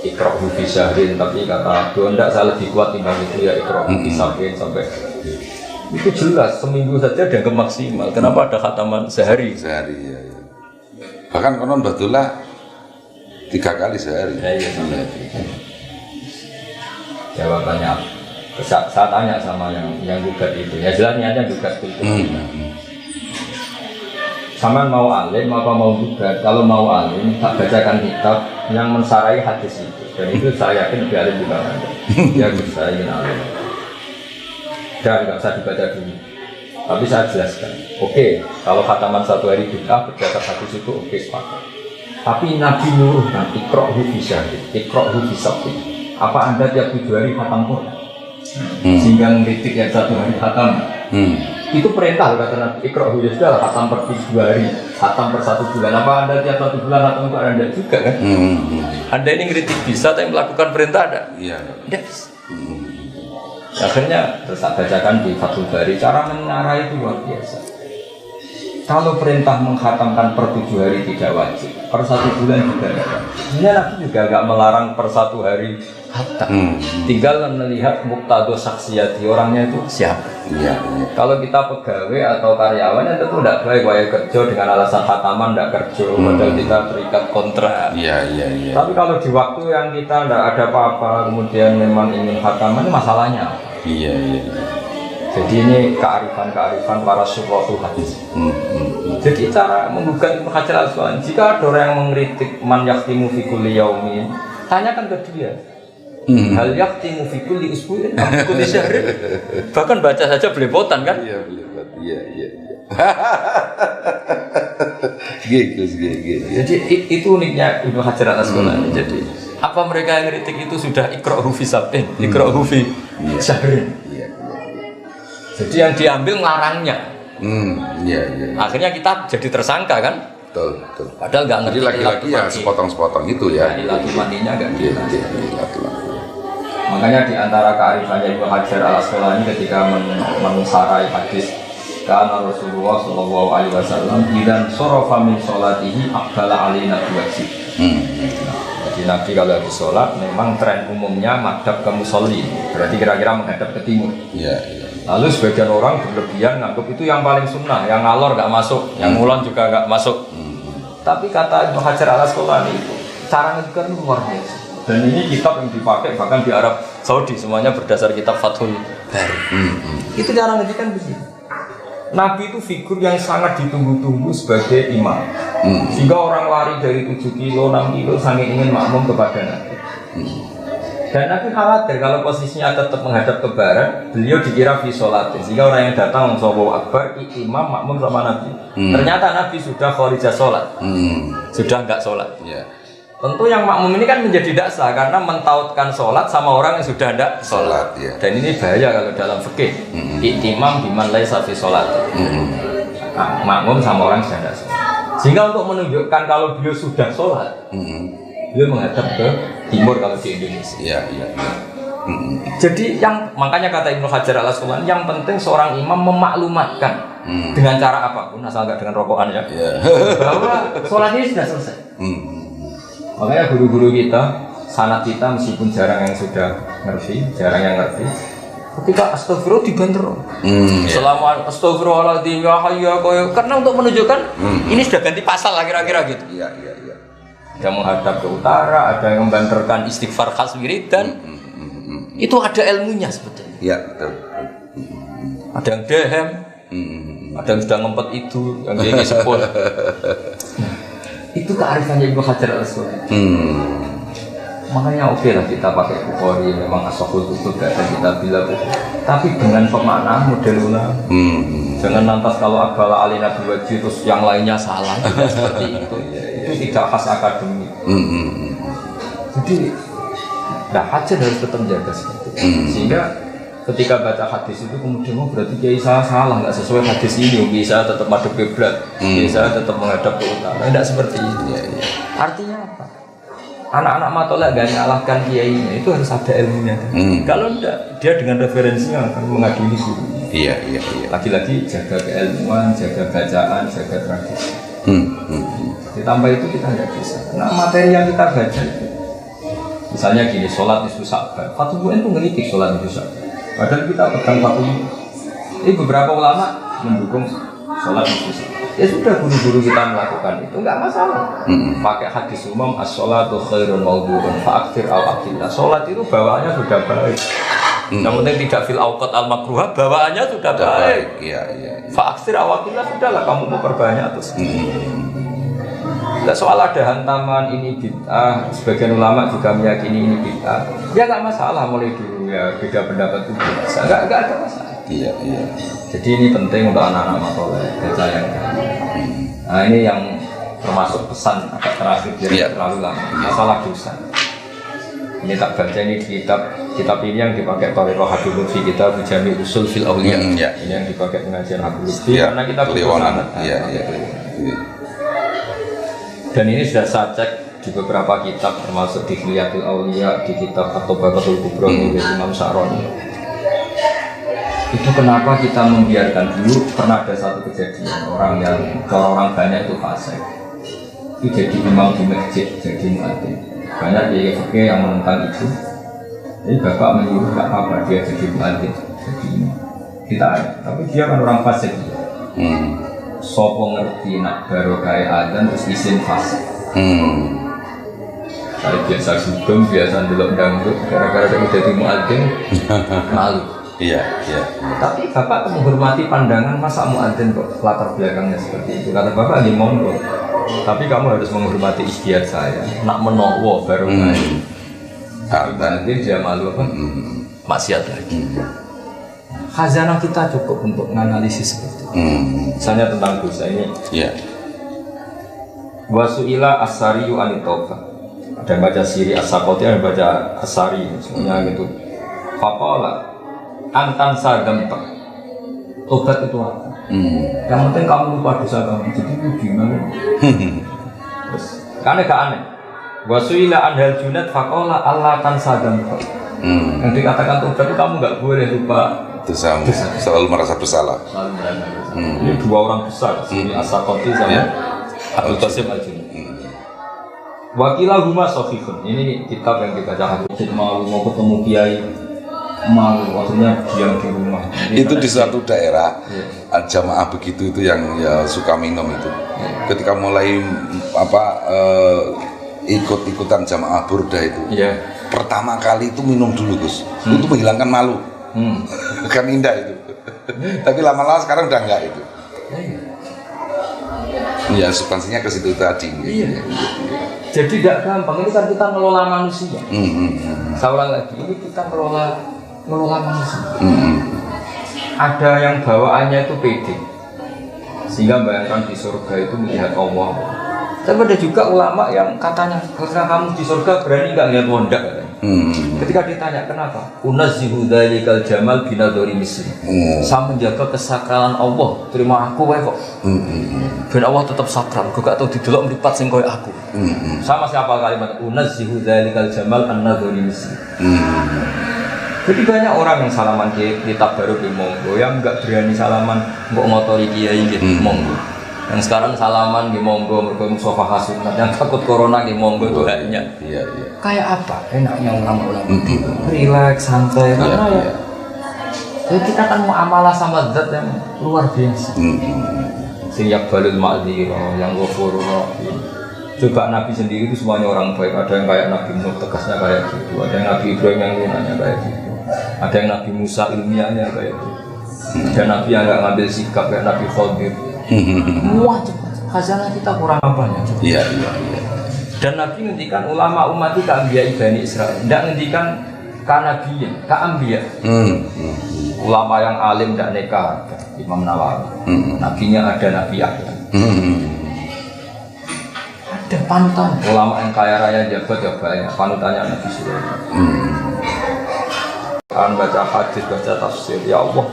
Iqra'hu fi syahrin, tapi kata Abdul enggak, saya lebih kuat timbang itu ya Iqra'hu fi syahrin sampai itu jelas seminggu saja dianggap maksimal. Kenapa ada khataman sehari? Ya. Bahkan konon Batullah 3 kali sehari. Iya. Jawabannya saya tanya sama yang gugat itu. Ya jelas niatnya gugat kultur. Sama mau alim apa mau gugat? Kalau mau alim, tak bacakan kitab yang mensarai hadis itu. Dan itu saya yakin lebih alim juga Anda. Ya saya ingin alim. Dan nggak usah dibaca dulu. Tapi saya jelaskan. Oke, kalau khataman 1 hari bid'ah berdasar hadis itu oke, sepakat. Tapi Nabi nuruhkan iqra'hu fi syahrin, iqra'hu fi sabtin. Apa Anda tiap 7 hari khatam Quran? Sehingga ngeritik yang 1 hari khatam? Itu perintah kata Nabi, Iqra' ya sudah khatam per 2 hari, khatam per 1 bulan. Apa Anda tiap 1 bulan khatam untuk Anda juga kan? Anda ini ngeritik bisa tapi melakukan perintah ada? Iya. Tidak bisa. Akhirnya terus saya bacakan di Fathul Bari, cara mengarah itu luar biasa. Kalau perintah menghatamkan per 7 hari tidak wajib, per 1 bulan juga tidak wajib. Sebenarnya Nabi juga nggak melarang per 1 hari hatam. Tinggal melihat muqtado saksiyati orangnya itu siapa. Iya. Kalau kita pegawai atau karyawan ya tentu tidak baik wajib kerja dengan alasan khataman tidak kerja, padahal kita terikat kontrak. Iya. Tapi kalau di waktu yang kita tidak ada apa-apa, kemudian memang ingin khataman, ini masalahnya. Iya. Jadi ini kearifan para syurratul hadis. Jadi cara menggugat Ibnu Hajar Al-Asqalani, jika ada orang yang mengkritik man yahtimu fi kulli yaumin, tanyakan ke dia. Hal yahtimu fi kulli usbu'in am fi kulli syahrin. Bahkan baca saja belepotan kan? Iya, belepotan. Iya. Gitu. Jadi itu uniknya Ibnu Hajar Al-Asqalani. Jadi apa mereka yang kritik itu sudah iqra'u fi sab'in, iqra'u fi syahrin. Jadi yang diambil ngarangnya. Iya. Akhirnya kita jadi tersangka kan? Betul. Padahal nggak ngerti. Jadi laki-laki ya sepotong-sepotong itu ya. Laki mandinya nggak gitu. Iya. Makanya di antara kearifannya Ibnu Hajar Al-Asqalani ketika mensarai hadis karena Rasulullah Shallallahu Alaihi Wasallam idan sorofa min sholatihi aqbala alina biwajib. Jadi Nabi kalau habis sholat memang tren umumnya madhab ke musolli, berarti kira-kira menghadap ke timur. Iya. Lalu sebagian orang berlebihan nganggap itu yang paling sunnah, yang ngalor nggak masuk, yang ngulon juga nggak masuk. Tapi kata Ibnu Hajar Al-Asqalani itu cara ngedikan luar biasa. Dan ini kitab yang dipakai bahkan di Arab Saudi semuanya berdasar kitab Fathul Bari. Itu cara ngedikan begini. Nabi itu figur yang sangat ditunggu-tunggu sebagai imam. Sehingga orang lari dari 7 kilo, 6 kilo saking ingin makmum kepada Nabi. Dan Nabi khawatir kalau posisinya tetap menghadap ke barat, beliau dikira fi sholatin. Sehingga orang yang datang Allahu Akbar, imam makmum sama Nabi. Ternyata Nabi sudah kharijah sholat, sudah enggak sholat. Tentu yang makmum ini kan menjadi tidak sah karena mentautkan sholat sama orang yang sudah tidak sholat. Dan ini bahaya kalau dalam fikih. Iktimam biman laisa fi sholat. Makmum sama orang yang sudah tidak sholat. Sehingga untuk menunjukkan kalau beliau sudah sholat, beliau menghadap ke timur kalau di Indonesia. Iya. Jadi yang makanya kata Ibnu Hajar Al-Asqalani, yang penting seorang imam memaklumatkan dengan cara apapun, asal nggak dengan rokokan ya, bahwa sholat ini sudah selesai. Makanya guru-guru kita, sanad kita meskipun jarang yang sudah ngerti, jarang yang ngerti. Ketika astagfirullah dibanter, selama astagfirullahaladzim ya hayya karena untuk menunjukkan ini sudah ganti pasal lah kira-kira gitu. Iya. Yang menghadap ke utara, ada yang membanterkan istighfar khas wiridan. Itu ada ilmunya sebetulnya. Iya, betul. Ada yang dehem, ada yang sudah ngempet itu, yang dia sepul. Itu kearifannya Ibnu Hajar Al-Asqalani. Makanya oke lah kita pakai Bukhari, memang asahul kutub gak ada kita bilang. Tapi dengan pemaknaan model ulama. Jangan lantas kalau akbala alina biwajib terus yang lainnya salah. Tidak seperti itu. Itu tidak khas akademik. Jadi, Hajar harus tetap jaga seperti itu. Sehingga ketika baca hadis itu kemudian berarti kiai salah nggak sesuai hadis ini. Bisa tetap madhep kiblat, bisa tetap menghadap ke utara. Tidak seperti itu. Artinya apa? Anak-anak matolak gak nyalahkan kiainya, itu harus ada ilmunya. Kalau tidak, dia dengan referensinya akan mengadili guru. Iya. Lagi-lagi jaga keilmuan, jaga bacaan, jaga tradisi. Ditambah itu kita nggak bisa. Nah materi yang kita baca itu, misalnya gini, sholat nisfu Sya'ban. Fathul Mu'in itu ngeritik sholat nisfu Sya'ban. Padahal kita pegang Fathul Mu'in. Ini beberapa ulama mendukung sholat nisfu Sya'ban. Ya sudah guru-guru kita melakukan itu nggak masalah. Pakai hadis umum as-sholatu khairun mawdu'un fa'akfir al-aqillah. Sholat itu bawaannya sudah baik. Yang penting tidak fil awqat al-makruhah, bawaannya sudah baik. Iya. Fa'akfir al-aqillah sudahlah kamu mau perbanyak terus. Tidak soal ada hantaman ini bid'ah, sebagian ulama juga meyakini ini bid'ah. Ya nggak masalah mulai dulu ya beda pendapat itu biasa, nggak ada masalah. Iya. Jadi ini penting untuk anak-anak matoleh baca yang nah ini yang termasuk pesan agak terakhir biar terlalu lama masalah dosa. Ini tak baca ini di kitab ini yang dipakai Thariqah Habib Lutfi, kita Jami' Usul fil Awliya. Ini yang dipakai pengajian Habib Lutfi karena kita Kliwonan. Dan ini sudah saya cek di beberapa kitab termasuk di Hilyatul Awliya, di kitab At-Tabaqatul Kubra oleh Imam Sa'roni. Itu kenapa kita membiarkan dulu. Pernah ada satu kejadian orang banyak itu fasik. Itu jadi imam di masjid, jadi muadzin. Banyak kiai yang menentang itu. Jadi bapak menyuruh tidak apa dia jadi muadzin, jadi imam. Kita tapi dia kan orang fasik. Sopo ngerti nak barokah adzan terus izin fasik. Saya biasa sugeng, biasa ndelok dangdut, gara-gara saya jadi muadzin malu. Iya. Tapi bapak menghormati pandangan masa muadzin kok latar belakangnya seperti itu. Kata bapak lagi monggo. Tapi kamu harus menghormati ikhtiar saya. Nak menowo baru main. Nanti dia malu apa? Maksiat lagi. Khazanah kita cukup untuk menganalisis seperti itu. Misalnya tentang dosa ini. Iya. Wasu'ila as-sariyu anit-taubah. Ada yang baca siri as-sakoti, ada yang baca as-sari. Semuanya gitu. Faqala antan sagamta. Tobat itu apa? Yang penting kamu lupa dosa kamu. Jadi itu gimana? Terus, karena gak aneh. Wasu'ila anhal junat faqala Allah tansagamta. Yang dikatakan tobat itu kamu gak boleh lupa dosamu. Selalu merasa bersalah. Selalu merasa bersalah. Ini dua orang besar. Siri as-sakoti sama Abdul Qasim al-Junad. Wakilah huma sahihun. Ini kitab yang dibaca Habib mau ketemu kiai malu, maksudnya diam di rumah. Itu di suatu daerah jamaah begitu itu yang ya suka minum itu. Ketika mulai ikut-ikutan jamaah burda itu, pertama kali itu minum dulu Gus, untuk menghilangkan malu. Kan indah itu. Tapi lama-lama sekarang udah enggak itu. Ya substansinya ke situ tadi. Jadi tidak gampang. Ini kan kita ngelola manusia. Saya ulang lagi, ini kita ngelola manusia. Ada yang bawaannya itu pede, sehingga bayangkan di surga itu melihat Allah. Tapi ada juga ulama yang katanya, karena kamu di surga berani nggak lihat wondak? Ketika ditanya kenapa, unazzihu dzalikal jamal binadzari misli. Saya menjaga kesakralan Allah, terima aku wae kok. Ben Allah tetap sakral, kok gak tau didelok mripat sing koyo aku. Sama siapa kalimat unazzihu dzalikal jamal an-nadzari misli. Jadi banyak orang yang salaman di tabaruk di monggo, yang enggak berani salaman mbok ngotori kiai gitu monggo. Yang sekarang salaman di monggo mergo musofa hasunat, yang takut corona di monggo itu haknya. Iya. Kayak apa? Enaknya ulama-ulama itu relax, santai karena ya. Jadi kita kan muamalah sama zat yang luar biasa. Sing yaqbalul ma'dzira, yang ghafurur rahim. Coba Nabi sendiri itu semuanya orang baik. Ada yang kayak Nabi Nuh tegasnya kayak gitu, ada yang Nabi Ibrahim yang lunanya kayak gitu, ada yang Nabi Musa ilmiahnya kayak gitu, ada Nabi yang nggak ngambil sikap kayak Nabi Khadir. Wah, khazanah kita kurang apanya? Iya. Dan Nabi ngendikan ulama umat itu keambiya Bani Israil, tidak ngendikan kanabiyin, keambiya. Ulama yang alim tidak nekah, Imam Nawawi. Nabinya ada Nabi Yahya. Ada panutan. Ulama yang kaya raya jabat ya banyak. Panutannya Nabi Sulaiman. Kan baca hadis, baca tafsir, ya Allah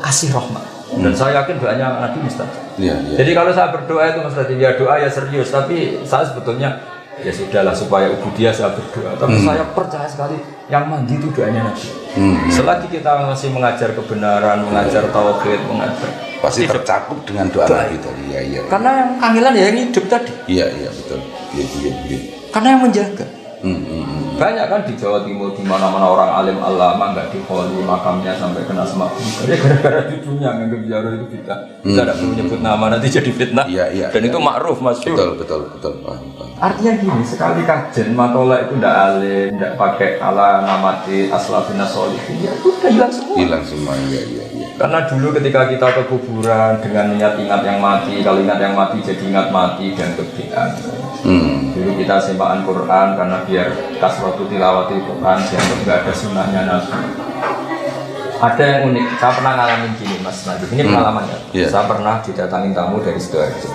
kasih rahmat. Dan saya yakin doanya Nabi mustajab. Jadi kalau saya berdoa itu mustajab, ya doa ya serius. Tapi saya sebetulnya ya sudahlah supaya ubudiyah saya berdoa. Tapi saya percaya sekali yang mandi itu doanya Nabi. Selagi kita masih mengajar kebenaran, mengajar tauhid, mengajar pasti tercakup dengan doa Nabi tadi. Iya. Karena yang kangelan ya yang hidup tadi. Iya betul. Iya. Karena yang menjaga. Banyak kan di Jawa Timur di mana-mana orang alim alama nggak dikholi makamnya sampai kena semak. Ya gara-gara cucunya nganggap ziarah itu kita tidak perlu nyebut nama nanti jadi fitnah. Iya. Dan itu makruf masyhur. Betul. Artinya gini, sekali kajian matola itu tidak alim, tidak pakai ala namati aslafina solihin, ya udah hilang semua. Hilang semua, iya. Karena dulu ketika kita ke kuburan dengan niat ingat yang mati, kalau ingat yang mati jadi ingat mati dan kebiasaan. Dulu kita sembaan Quran karena biar kasratu tilawati Quran dianggap nggak ada sunnahnya Nabi. Ada yang unik, saya pernah ngalamin gini Mas Najib, ini pengalamannya. Saya pernah didatangin tamu dari Sidoarjo.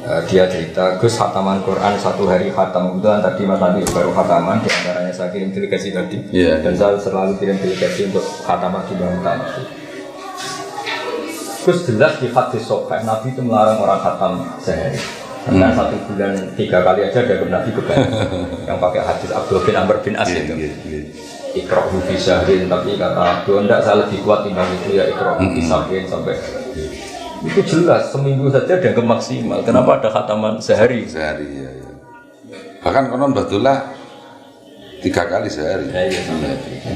Dia cerita, Gus khataman Quran 1 hari khatam. Kebetulan tadi Mas Andi baru khataman, di antaranya saya kirim delegasi tadi. Dan saya selalu kirim delegasi untuk khataman di Bangunan. Gus jelas di hadis Sahih Nabi itu melarang orang khatam sehari. Karena 1 bulan 3 kali aja ada Nabi kebanyakan yang pakai hadis Abdul bin Amr bin As itu. Iqra'hu fi syahrin, tapi kata Abdul enggak, saya lebih kuat timbang itu ya Iqra'hu fi syahrin sampai itu jelas seminggu saja dianggap maksimal. Kenapa ada khataman sehari? Sehari ya. Bahkan konon Batullah 3 kali sehari. Iya sampai itu.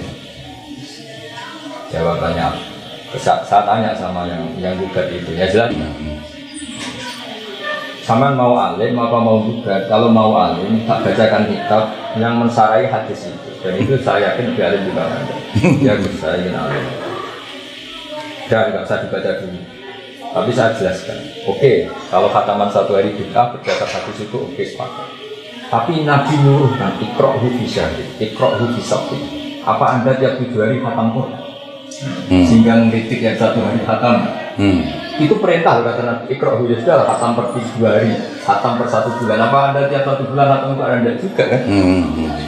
Jawabannya saya tanya sama yang gugat itu ya jelas. Sama mau alim apa mau gugat? Kalau mau alim tak bacakan kitab yang mensarai hadis itu. Dan itu saya yakin lebih alim juga Anda. Ya saya ingin alim. Dan nggak usah dibaca dulu. Tapi saya jelaskan, oke, kalau khataman 1 hari bid'ah berdasar hadis itu oke, sepakat. Tapi Nabi nyuruhkan iqra'hu fi syahrin, iqra'hu fi sabtin. Apa Anda tiap 7 hari khatam Quran? Sehingga ngeritik yang 1 hari khatam. Itu perintah kata Nabi, iqra'hu ya sudah khatam per 7 hari, khatam per 1 bulan. Apa Anda tiap 1 bulan khatam Quran? Anda juga kan?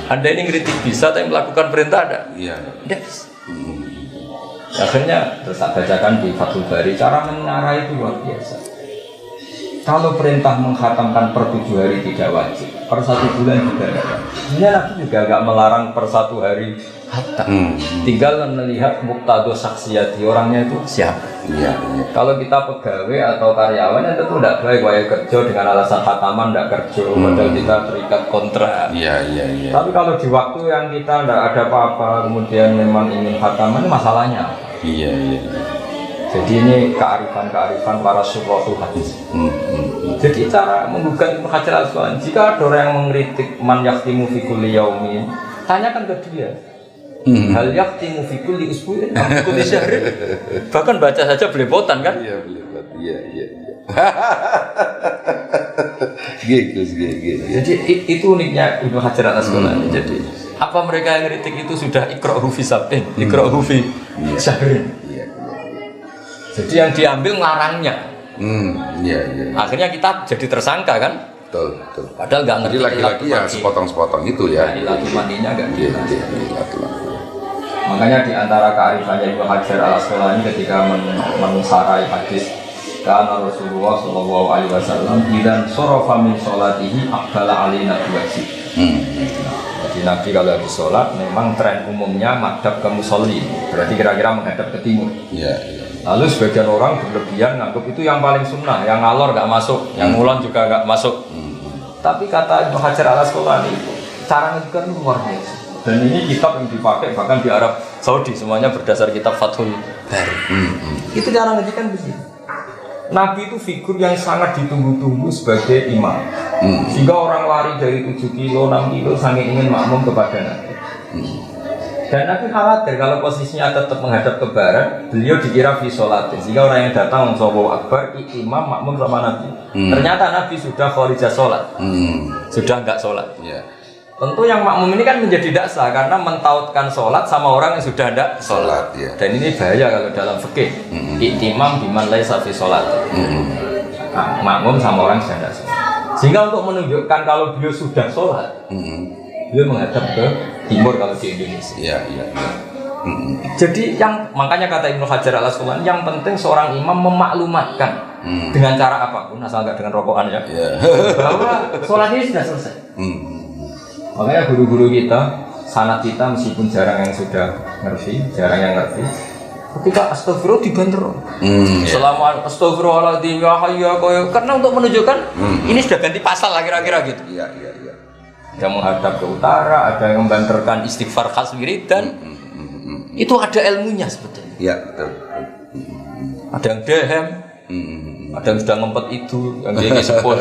Anda ini ngeritik bisa, tapi melakukan perintah ada? Iya. Akhirnya terus saya bacakan di Fathul Bari, cara menyarai itu luar biasa. Kalau perintah menghatamkan per 7 hari tidak wajib, per 1 bulan juga tidak wajib. Sebenarnya Nabi juga agak melarang per 1 hari hatam. Tinggal melihat muqtado saksiyati orangnya itu siapa. Iya. Kalau kita pegawai atau karyawan yang tentu tidak baik wajib kerja dengan alasan khataman tidak kerja, padahal kita terikat kontrak. Iya. Tapi kalau di waktu yang kita tidak ada apa-apa, kemudian memang ingin khataman, ini masalahnya. Iya. Jadi ini kearifan para syurahul hadis. Jadi cara menggugat Ibnu Hajar Al-Asqalani, jika ada orang yang mengkritik man yakhtimu fi kulli yaumin, tanyakan ke dia. Hal yakhtimu fi kulli usbu'in aw fi kulli syahrin. Bahkan baca saja belepotan kan? Iya, belepotan. Iya. Gitu. Jadi itu uniknya Ibnu Hajar Al-Asqalani. Jadi apa mereka yang kritik itu sudah iqra'hu fi sabtin, iqra'hu fi syahrin. Jadi yang diambil ngarangnya. Iya. Akhirnya kita jadi tersangka kan? Betul. Padahal nggak ngerti. Jadi laki-laki ya sepotong-sepotong itu ya. Laki mandinya nggak jelas. Iya. Makanya di antara kearifannya Ibnu Hajar Al-Asqalani ketika mensarai hadis karena Rasulullah Shallallahu Alaihi Wasallam idan sorofa min sholatihi aqbala alaina biwajib. Jadi Nabi kalau habis sholat memang tren umumnya madhab ke musolli, berarti kira-kira menghadap ke timur. Iya. Lalu sebagian orang berlebihan nganggap itu yang paling sunnah, yang ngalor nggak masuk, yang ngulon juga nggak masuk. Tapi kata Ibnu Hajar Al-Asqalani itu cara ngedikan luar biasa. Dan ini kitab yang dipakai bahkan di Arab Saudi semuanya berdasar kitab Fathul Bari. Itu cara ngedikan begini. Nabi itu figur yang sangat ditunggu-tunggu sebagai imam. Sehingga orang lari dari 7 kilo, 6 kilo saking ingin makmum kepada Nabi. Dan Nabi khawatir kalau posisinya tetap menghadap ke barat, beliau dikira fi sholatin. Sehingga orang yang datang Allahu Akbar, imam makmum sama Nabi. Ternyata Nabi sudah kharijah sholat, sudah enggak sholat. Tentu yang makmum ini kan menjadi tidak sah karena mentautkan sholat sama orang yang sudah tidak sholat. Dan ini bahaya kalau dalam fikih. Iktimam biman laisa fi sholat. Makmum sama orang yang sudah tidak sholat. Sehingga untuk menunjukkan kalau beliau sudah sholat, beliau menghadap ke timur kalau di Indonesia. Iya. Jadi yang makanya kata Ibnu Hajar Al-Asqalani, yang penting seorang imam memaklumatkan dengan cara apapun, asal nggak dengan rokokan ya, bahwa sholat ini sudah selesai. Makanya guru-guru kita, sanad kita meskipun jarang yang sudah ngerti, jarang yang ngerti. Ketika astagfirullah dibanter. Selama astagfirullahaladzim ya hayya karena untuk menunjukkan ini sudah ganti pasal lah kira-kira gitu. Iya. Ada menghadap ke utara, ada yang membanterkan istighfar khas wiridan. Itu ada ilmunya sebetulnya. Iya, betul. Ada yang dehem, ada yang sudah ngempet itu, yang dia sepul.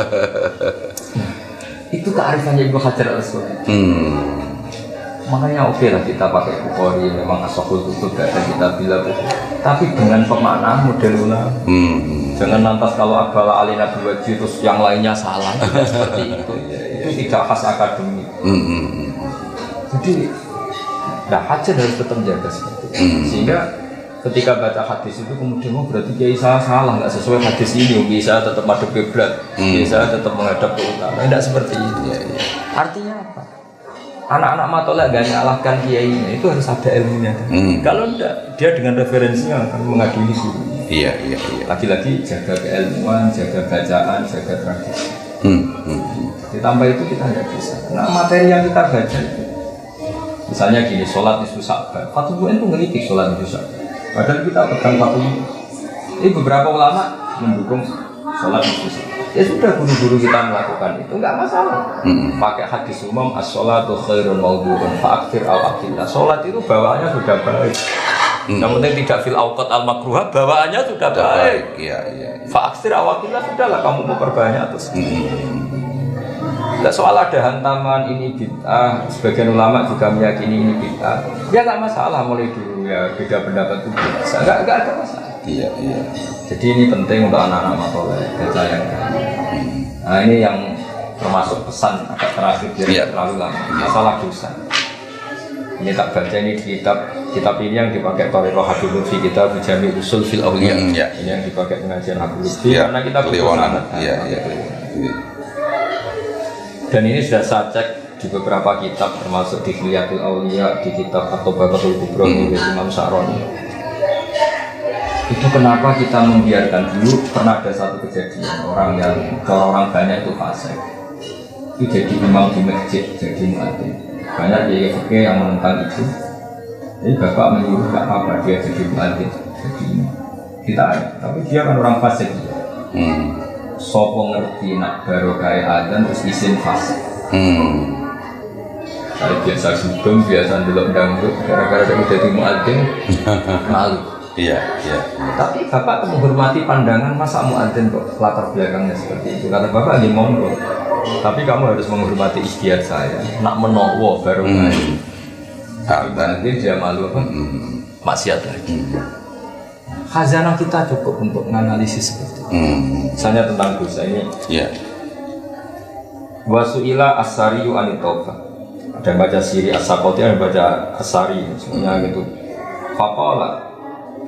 Itu kearifannya Ibnu Hajar Al-Asqalani. Makanya oke lah kita pakai Bukhari, memang asahul kutub ada kita bilang. Tapi dengan pemaknaan model ulama. Jangan lantas kalau Aqbala alina biwajib terus yang lainnya salah. Tidak seperti itu. Itu tidak khas akademik. Jadi Hajar harus tetap jaga seperti itu. Sehingga ketika baca hadis itu kemudian berarti kiai saya salah, nggak sesuai hadis ini, bisa tetap madhab kiblat, bisa tetap menghadap ke utara. Tidak seperti itu. Artinya apa? Anak-anak matolak gak nyalahkan kiainya, itu harus ada ilmunya. Kalau tidak, dia dengan referensinya akan mengadili guru. Iya. Lagi-lagi jaga keilmuan, jaga bacaan, jaga tradisi. Ditambah itu kita nggak bisa. Nah materi yang kita baca itu, misalnya gini, sholat nisfu Sya'ban. Fatul itu ngeritik sholat nisfu Sya'ban. Padahal kita pegang Fatul. Ini beberapa ulama mendukung sholat nisfu Sya'ban. Ya sudah, guru-guru kita melakukan itu nggak masalah. Pakai hadis umum as-sholatu khairun mawdu'un fa'akfir al-aqillah. Sholat itu bawaannya sudah baik. Yang penting tidak fil awqat al-makruhah, bawaannya sudah baik. Iya. Fa'akfir al-aqillah, sudahlah kamu memperbanyak terus. Nah, soal ada hantaman ini bid'ah, sebagian ulama juga meyakini ini bid'ah. Ya nggak masalah, mulai dulu ya beda pendapat itu biasa. Nggak ada masalah. Iya. Jadi ini penting untuk anak-anak matoleh, percayakan. Nah ini yang termasuk pesan agak terakhir biar terlalu lama. Masalah dosa. Ini tak baca ini di kitab ini yang dipakai Thariqah Habib Lutfi, kita Jami' Usul fil Awliya. Ini yang dipakai pengajian Habib Lutfi karena kita bersanad. Dan ini sudah saya cek di beberapa kitab termasuk di Hilyatul Awliya, di kitab At-Tabaqatul Kubra oleh Imam Sa'roni. Itu kenapa kita membiarkan dulu. Pernah ada satu kejadian orang banyak itu fasik. Itu jadi imam di masjid, jadi muadzin. Banyak kiai yang menentang itu. Jadi bapak menyuruh gak apa-apa dia jadi muadzin, jadi imam. Ditanya, tapi dia kan orang fasik. Sopo ngerti nak barokah adzan terus izin fasik. Saya biasa sugeng, biasa ndelok dangdut, gara-gara dia jadi muadzin malu. Iya. Tapi bapak menghormati pandangan masa muadzin kok latar belakangnya seperti itu. Kata bapak ini monggo. Tapi kamu harus menghormati ikhtiar saya. Nak menowo baru main. Nanti dia malu apa? Maksiat lagi. Khazanah kita cukup untuk menganalisis seperti itu. Misalnya tentang dosa ini. Iya. Wasu'ila as-sariyu anit-taubah. Ada yang baca siri as-sakoti, ada yang baca as-sari. Semuanya gitu. Faqala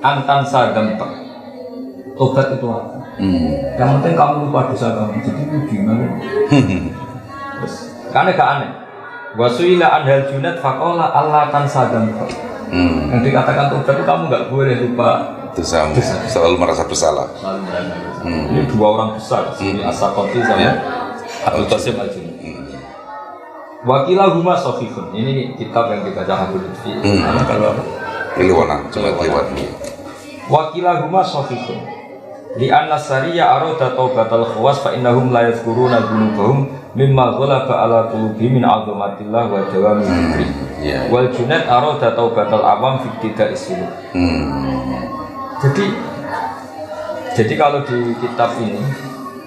antan sadam tak tobat itu apa? Yang penting kamu lupa dosa kamu. Jadi itu gimana? Terus karena gak aneh. Wasuila anhal junat fakola Allah tan sadam tak. Yang dikatakan tobat itu kamu gak boleh lupa dosamu. Selalu merasa bersalah. Ini dua orang besar. Ini As-Sakoti sama Abdul Qasim Al-Junad. Wakilah huma sofifun. Ini kitab yang dibaca Habib Lutfi. Kalau Kliwona, cuma lewat ini. Wakilahuma sofikun. Li anna sariya aroda taubatal khawas fa innahum la yadhkuruna dzunubahum mimma ghalaba ala qulubihim min 'azamatillah wa dawami dzikri. Wal junad aroda taubatal awam fi ibtida'is suluk. Jadi kalau di kitab ini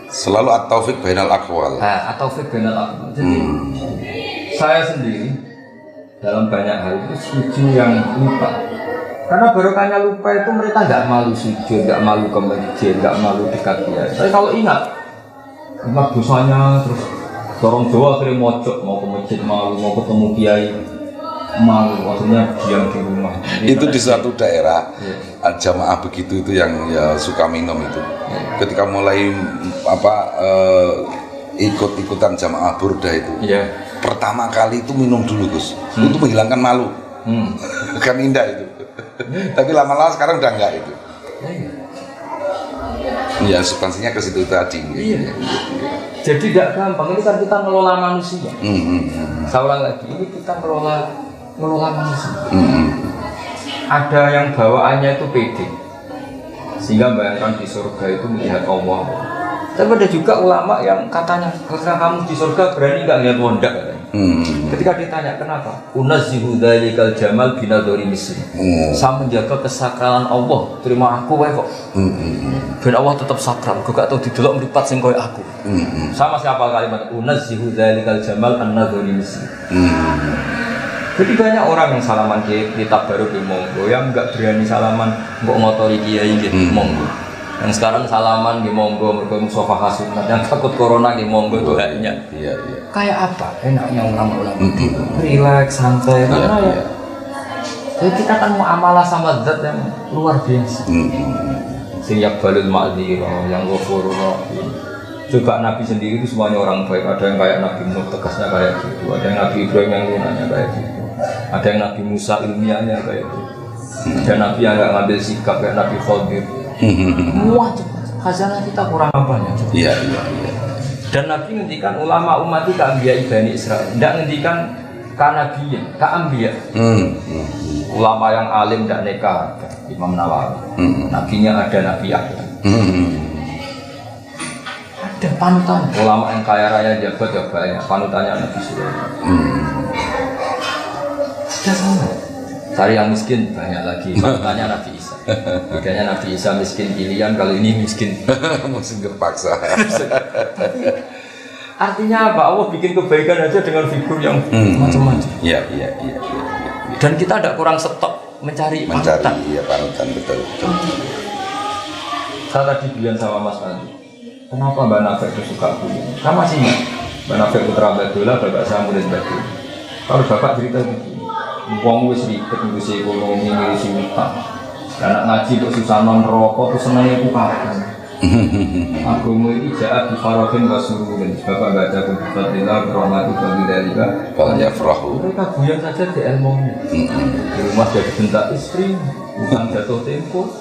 selalu at-taufiq bainal aqwal. At-taufiq bainal aqwal. Jadi saya sendiri dalam banyak hal itu setuju yang lupa. Karena barokahnya lupa itu mereka nggak malu sujud, nggak malu ke masjid, nggak malu dekat kiai. Tapi kalau ingat dosanya terus dorong Jawa akhirnya mojok mau ke masjid malu, mau ketemu kiai malu, maksudnya diam di rumah. Itu di suatu daerah jamaah begitu itu yang ya suka minum itu. Ketika mulai ikut-ikutan jamaah burda itu. Pertama kali itu minum dulu Gus, itu menghilangkan malu. Kan indah itu. Tapi lama-lama sekarang udah enggak itu. Ya substansinya ke situ tadi. Jadi tidak gampang. Ini kan kita ngelola manusia. Saya ulang lagi, ini kita ngelola manusia. Ada yang bawaannya itu pede, sehingga bayangkan di surga itu melihat Allah. Tapi ada juga ulama yang katanya, ketika kamu di surga berani nggak lihat wondak? Ketika ditanya kenapa, unazzihu dzalikal jamal binadhari misli. Saya menjaga kesakralan Allah, terima aku wae kok. Ben Allah tetap sakral, kok gak tau didelok mripat sing koyo aku. Sama siapa kalimat unazzihu dzalikal jamal an-nadhari misli. Jadi banyak orang yang salaman kitab baru di monggo, yang enggak berani salaman mbok ngotori kiai gitu monggo. Yang sekarang salaman di monggo mergo musofa hasunat, yang takut corona di monggo itu hanya. Kayak apa enaknya ulama-ulama itu relax santai karena Jadi kita kan muamalah sama zat yang luar biasa. Sing yaqbalul ma'dzira, yang ghafurur rahim. Coba Nabi sendiri itu semuanya orang baik. Ada yang kayak Nabi Nuh tegasnya kayak gitu. Ada yang Nabi Ibrahim yang lunanya kayak gitu. Ada yang Nabi Musa ilmiahnya kayak gitu. Ada Nabi yang nggak ngambil sikap kayak Nabi Khadir. Wah, khazanah kita kurang apanya? Iya. Dan Nabi ngendikan ulama umat itu keambiya Bani Israil. Tidak ngendikan kanabiyan, keambiya. Ulama yang alim tidak neka, Imam Nawawi. Nabinya ada Nabi Yahya. Ada panutan. Ulama yang kaya raya jabat ya banyak. Panutannya Nabi Sulaiman. Ada sama. Cari yang miskin banyak lagi. Panutannya Nabi Isa. Bedanya Nabi Isa miskin pilihan, kalau ini miskin terpaksa. Artinya apa? Allah bikin kebaikan aja dengan figur yang macam-macam. Iya. Dan kita tidak kurang stok mencari panutan. Iya, panutan betul. Saya tadi bilang sama Mas Andi, kenapa Mbak Nafek itu suka punya? Kan masih ingat Mbak Nafek putra Abdullah, bapak saya murid Abdullah. Kalau bapak cerita begini, uang wis ribet ngurusi ekonomi, ngurusi utang. Anak ngaji kok susah non rokok, terus senangnya bukan. Agama ini jahat di farohin wasuruhin. Bapak baca Fadillah, Rahmatu Fadillah, Kalau yafrahu. mereka buyang saja di ilmunya. Di rumah jadi bentak istri, bukan jatuh tempo.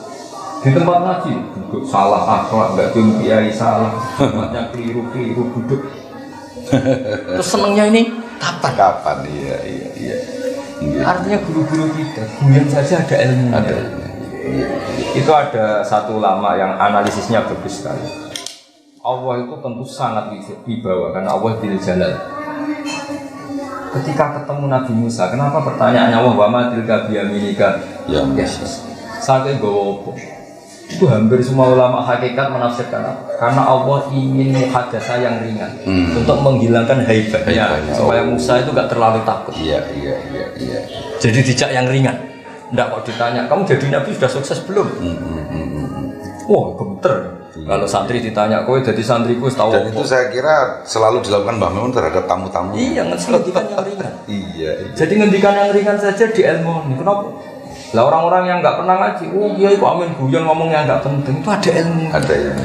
Di tempat ngaji, duduk salah akhlak, nggak kiai salah, tempatnya keliru duduk. Terus senangnya ini kapan? Iya. Artinya guru-guru kita buyang saja ada ilmunya. Itu ada satu ulama yang analisisnya bagus sekali. Allah itu tentu sangat wibawa karena Allah bil jalal. Ketika ketemu Nabi Musa, kenapa pertanyaannya Allah wa ma tilka biyaminika? Ya, sampai gowo opo. Itu hampir semua ulama hakikat menafsirkan apa? Karena Allah ingin muhadasah yang ringan untuk menghilangkan haibatnya supaya Musa itu gak terlalu takut. Iya. Jadi dijak yang ringan. Nggak kok ditanya, kamu jadi nabi sudah sukses belum? Wah, gemeter. Kalau santri ditanya, kowe jadi santriku tahu. Dan itu saya kira selalu dilakukan Mbah Mun terhadap tamu-tamu. Iya, ngendikan yang ringan. Iya. Jadi ngendikan yang ringan saja di ilmu. Kenapa? Lah orang-orang yang nggak pernah ngaji, oh iya itu amin guyon ngomong yang nggak penting, itu ada ilmu. Ada ilmu.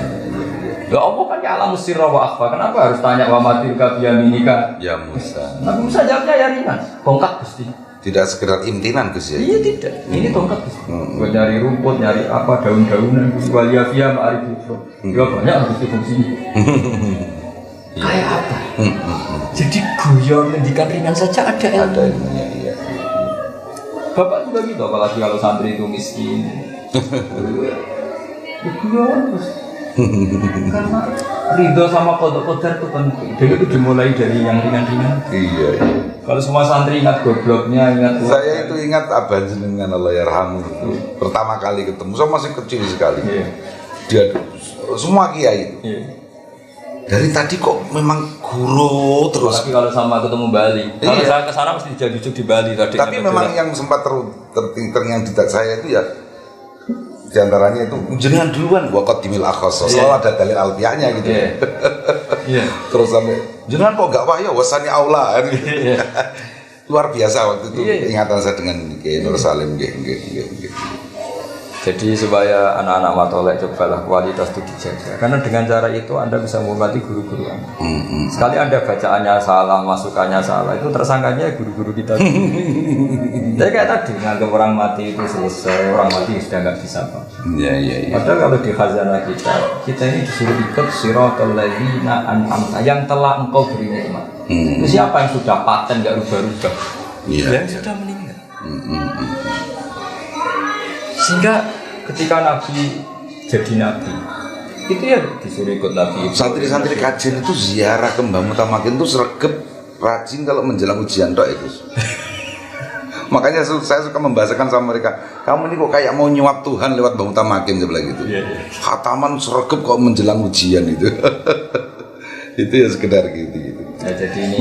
Lah Allah kan ya alam sirra wa akhfa. Kenapa harus tanya wa matil ka biyaminika? Ya Musa. Nabi Musa jawabnya ya ringan. Tongkat Gusti. Tidak sekedar imtinan Gus ya. Iya tidak. Ini tongkat Gusti. Buat nyari rumput, nyari apa daun-daunan waliyafia ma'arifun. Ya banyak harus difungsinya. Kayak apa? Jadi guyon ngendikan ringan saja ada ilmu. Ada ilmunya, iya. Bapak juga gitu, apalagi kalau santri itu miskin. Guyon terus. Karena ridho sama kodok-kodar itu penting. Jadi itu dimulai dari yang ringan-ringan. Iya. Kalau semua santri ingat gobloknya, ingat Saya itu ingat abah jenengan Allah yarhamu itu pertama kali ketemu, saya masih kecil sekali. Iya. Dia semua kiai itu. Iya. Dari tadi kok memang guru terus. Tapi kalau sama ketemu Bali, kalau Iya. saya kesana mesti jadi di Bali tadi. Tapi memang yang sempat yang tidak saya itu ya diantaranya itu jenengan duluan wakot dimil akhos, selalu ada dalil alfiahnya gitu. Iya. Terus sampai jenengan kok gak wahya wasani aula kan. Iya. Luar biasa waktu itu ingatan saya dengan Kiai Nur Salim. Jadi supaya anak-anak matolek cobalah kualitas itu dijaga. Karena dengan cara itu Anda bisa menghormati guru-guru Anda. Sekali Anda bacaannya salah, masukannya salah, itu tersangkanya guru-guru kita. Jadi kayak tadi, nganggap orang mati itu selesai, orang mati sudah nggak bisa apa. Iya. Padahal kalau di khazanah kita ini disuruh ikut siratal ladzina an'amta yang telah engkau beri nikmat. Itu siapa yang sudah paten nggak rubah-rubah? Yang sudah meninggal. Sehingga ketika Nabi jadi Nabi, itu ya disuruh ikut Nabi. Santri-santri kajian itu ziarah ke Mbah Mutamakin itu sregep rajin kalau menjelang ujian tok itu. Makanya saya suka membahasakan sama mereka, kamu ini kok kayak mau nyuap Tuhan lewat Mbah Mutamakin sebelah gitu. Khataman sregep kok menjelang ujian itu. Itu ya sekedar gitu. Nah, jadi ini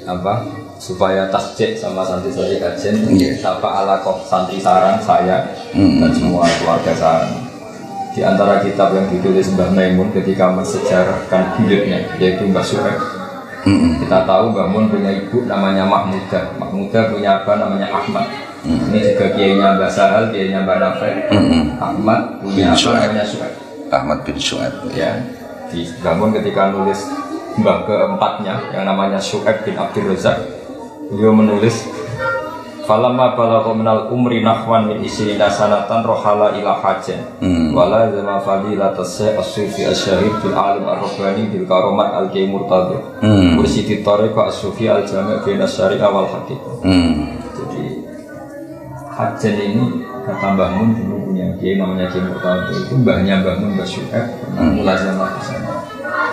apa? Supaya tasjid sama santri-santri kajian, sapa ala kok santri sarang saya dan semua keluarga sarang. Di antara kitab yang ditulis Mbah Maimun ketika mensejarahkan hidupnya, yaitu Mbah Suhaib. Kita tahu Mbah Mun punya ibu namanya Mahmudah punya abah namanya Ahmad. Ini juga kiainya Mbak Sahal, kiainya Mbak Nafek, Ahmad punya apa namanya Su'aib. Ahmad bin Su'aib. Ya, dibangun ketika nulis mbah keempatnya yang namanya Su'aib bin Abdul Razak. Beliau menulis falamma balagha minal umri nahwan min isrina sanatan rohala ila hajjan wala zama fadilatas syekh as-sufi asy-syahid bil alim ar-rabbani bil karomat al-qiyy murtadhi mursyidi tariqah as-sufi al-jami' baina syari'ah wal haqiqah. Jadi hajjan ini kata Mbah Mun dulu punya kiai namanya Kiai Murtadhi, itu mbahnya Mbah Mun Mbah Syu'aib pernah mulazamah di sana.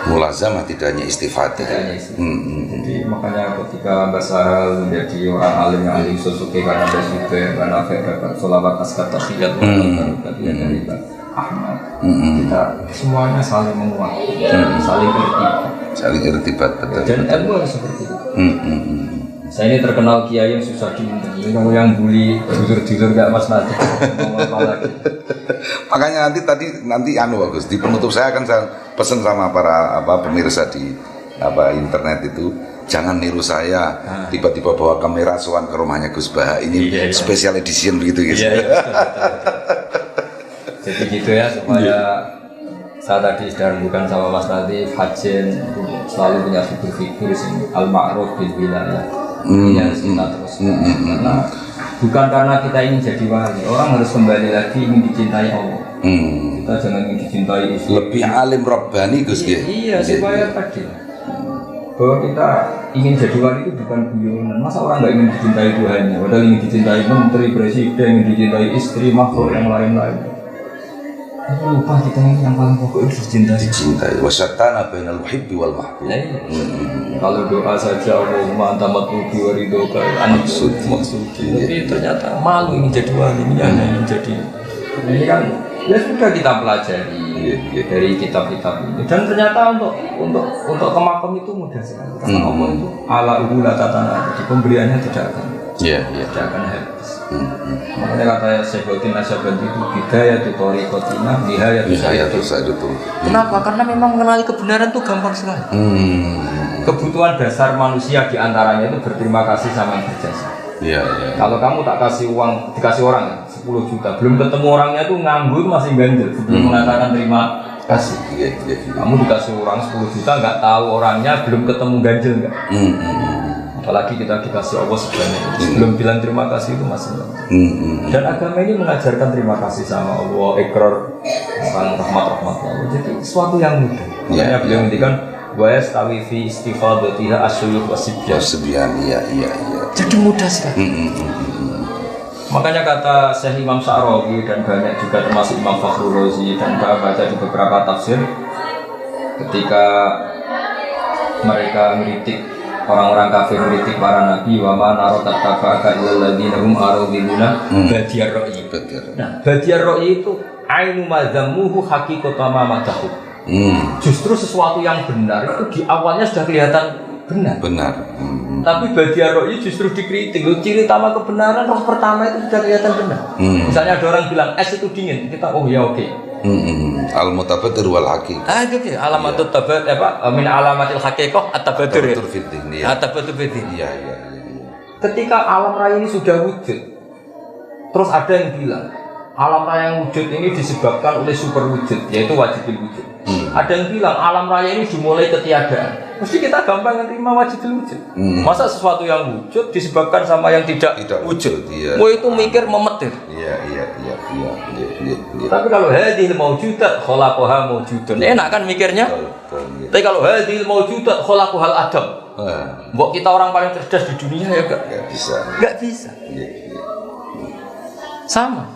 Mulazamah tidak hanya istifadah. Jadi makanya ketika Mbak Sahal menjadi orang alim yang alim Suzuki karena ada Zubair, Mbak Nafek dapat sholawat askat tahiyat dari Mbak Ahmad, kita semuanya saling menguat, saling irtibat, betul. Dan ilmu harus seperti itu. Saya ini terkenal kiai yang susah diundang. Ini kalau yang bully, jujur gak Mas Nadi mau apa lagi. Makanya nanti bagus di penutup saya akan saya pesan sama para pemirsa di internet itu, jangan niru saya tiba-tiba bawa kamera sowan ke rumahnya Gus Baha ini special edition begitu guys. Betul. Jadi gitu ya supaya saya tadi sudah bukan sama Mas Nadi, Hajin selalu punya figur sini al-ma'ruf bil wilayah. Ini harus kita terus. Karena bukan karena kita ingin jadi wali, orang harus kembali lagi ingin dicintai Allah. Kita jangan ingin dicintai Islam. Lebih alim Rabbani Gus ya. Iya, supaya tadi bahwa kita ingin jadi wali itu bukan guyonan. Masa orang nggak ingin dicintai Tuhannya, padahal ingin dicintai menteri, presiden, ingin dicintai istri, makhluk yang lain-lain. Lupa kita ini yang paling pokok itu dicintai. Wasyatana bainal muhibbi wal mahbub. Kalau doa saja Allahumma anta matlubi wa ridhoka maksudi. Tapi ternyata malu ingin jadi wali, ini ingin jadi. Ini kan ya sudah kita pelajari dari kitab-kitab ini. Dan ternyata untuk ke makam itu mudah sekali. Karena Allah itu ala ubula tatana. Jadi pemberiannya tidak akan habis. Makanya kata Syekhuddin Nasyabandi itu bidaya tutori kotina nihaya itu. Kenapa? Karena memang mengenali kebenaran itu gampang sekali. Kebutuhan dasar manusia diantaranya itu berterima kasih sama yang berjasa. Kalau kamu tak kasih uang, dikasih orang 10 juta, belum ketemu orangnya itu nganggur masih ganjil, belum mengatakan terima kasih. Kamu dikasih orang 10 juta nggak tahu orangnya, belum ketemu ganjil nggak? Apalagi kita dikasih Allah sebanyak itu, belum bilang terima kasih itu masih Dan agama ini mengajarkan terima kasih sama Allah, ikrar rahmat Allah. Jadi sesuatu yang mudah. Makanya beliau ngendikan wa yastawi fi istifadatiha asyuyukh wasibyan. Iya. Jadi mudah sekali. Makanya kata Syekh Imam Sa'rawi dan banyak juga termasuk Imam Fakhrul Razi dan baca di beberapa tafsir, ketika mereka mengkritik orang-orang kafir, mengkritik para nabi, wa ma narakat tabaka illal ladzina hum aradiluna badiyar ra'yi. Nah, badiyar ra'yi itu ainu madzammuhu haqiqatan ma madahu. Justru sesuatu yang benar itu di awalnya sudah kelihatan benar. Tapi badiyar ra'yi justru dikritik. Ciri utama kebenaran roh pertama itu sudah kelihatan benar. Misalnya ada orang bilang es itu dingin, kita oke. Al-mutabadir wal haqiqah. Itu ya alamatut tabat min alamatil haqiqah at-tabadur. At-tabadur fiddin. Iya. Ketika alam raya ini sudah wujud, terus ada yang bilang alam raya yang wujud ini disebabkan oleh super wujud, yaitu wajibul wujud. Ada yang bilang alam raya ini dimulai ketiadaan. Mesti kita gampang menerima wajibul wujud. Masa sesuatu yang wujud disebabkan sama yang tidak wujud? Mau itu mikir memetir. Iya. Tapi kalau hadhil maujudat khalaqaha maujudun, enak kan mikirnya? Tapi kalau hadhil maujudat khalaqahal adam, mbok kita orang paling cerdas di dunia ya enggak bisa. Sama.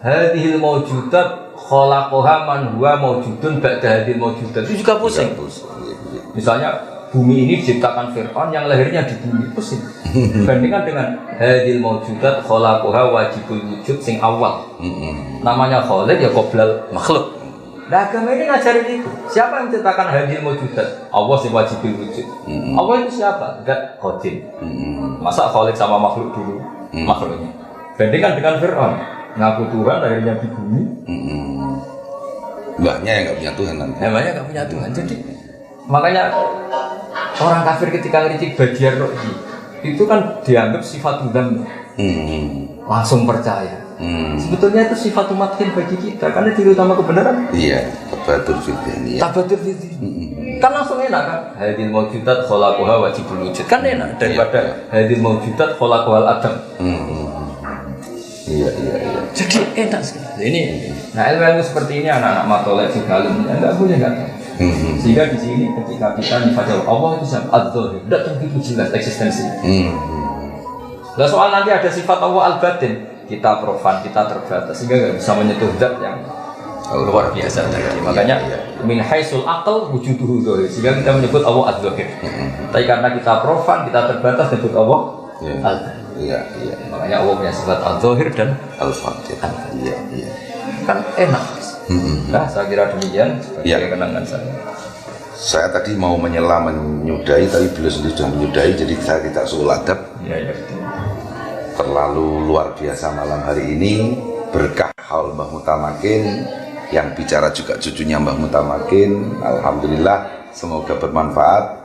Hadhil maujudat khalaqaha man huwa maujudun ba'da hadhil maujudat. Itu juga pusing. Misalnya bumi ini diciptakan Fir'aun yang lahirnya di bumi, pusing. Bandingkan dengan hadhil maujudat khalaqaha wajibul wujud sing awal. Namanya khaliq ya qoblal makhluk. Nah, agama ini ngajarin itu. Siapa yang menciptakan hadhil maujudat? Allah sing wajibul wujud. Allah itu siapa? Zat qadim. Masa khaliq sama makhluk dulu makhluknya. Bandingkan dengan Fir'aun, ngaku Tuhan lahirnya di bumi. Mbahnya yang nggak punya Tuhan nanti. Mbahnya nggak punya Tuhan. Jadi makanya orang kafir ketika ngeritik badiyar ro'yi itu kan dianggap sifat dan langsung percaya. Sebetulnya itu sifat matkin bagi kita karena ciri utama kebenaran. Iya, tabatur fiddin. Tabatur fiddin. Kan langsung enak kan. Hadil mawjudat khalaqaha wajibul wujud. Kan enak daripada hadil mawjudat khalaqahal adam. Iya. Jadi enak sekali. Ini, nah ilmu seperti ini anak-anak matolek juga alumni enggak boleh enggak. Sehingga di sini ketika kita nifadil Allah itu sama adzahir, tidak begitu jelas eksistensi. Nah soal nanti ada sifat Allah al-batin. Kita profan, kita terbatas sehingga nggak bisa menyentuh zat yang luar biasa tadi. Makanya min haisul aqal wujuduhu dzahir. Sehingga kita menyebut Allah az-zahir. Tapi karena kita profan, kita terbatas menyebut Allah al-batin. Iya. Makanya Allah punya sifat al-zahir dan Al-Fatih. Iya. kan enak. Nah, saya kira demikian sebagai kenangan saya. Saya tadi mau menyudahi tapi beliau sendiri sudah menyudahi, jadi saya tidak suul adab. Iya. Terlalu luar biasa malam hari ini, berkah haul Mbah Mutamakin, yang bicara juga cucunya Mbah Mutamakin. Alhamdulillah, semoga bermanfaat.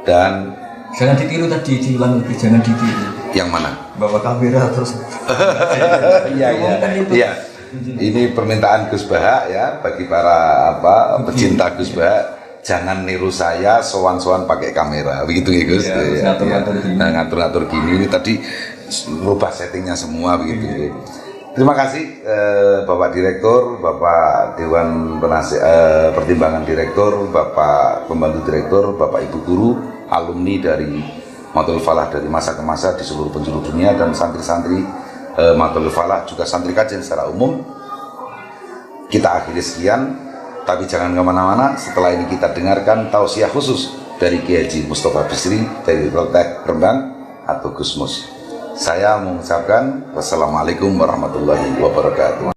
Dan jangan ditiru tadi, diulang lebih, jangan ditiru. Yang mana? Bawa kamera terus. Iya. Ini permintaan Gus Baha ya, bagi para pecinta Gus Baha, jangan niru saya sowan-sowan pakai kamera, begitu ya Gus. Ngatur-ngatur gini. Ini tadi rubah settingnya semua begitu. Terima kasih Bapak Direktur, Bapak Dewan Pertimbangan Direktur, Bapak Pembantu Direktur, Bapak Ibu Guru, alumni dari Matul Falah dari masa ke masa di seluruh penjuru dunia, dan santri-santri Matul Falah juga santri kajian secara umum. Kita akhiri sekian, tapi jangan kemana-mana. Setelah ini kita dengarkan tausiah khusus dari Kiai Haji Mustafa Bisri dari Rotek Rembang atau Gusmus. Saya mengucapkan wassalamualaikum warahmatullahi wabarakatuh.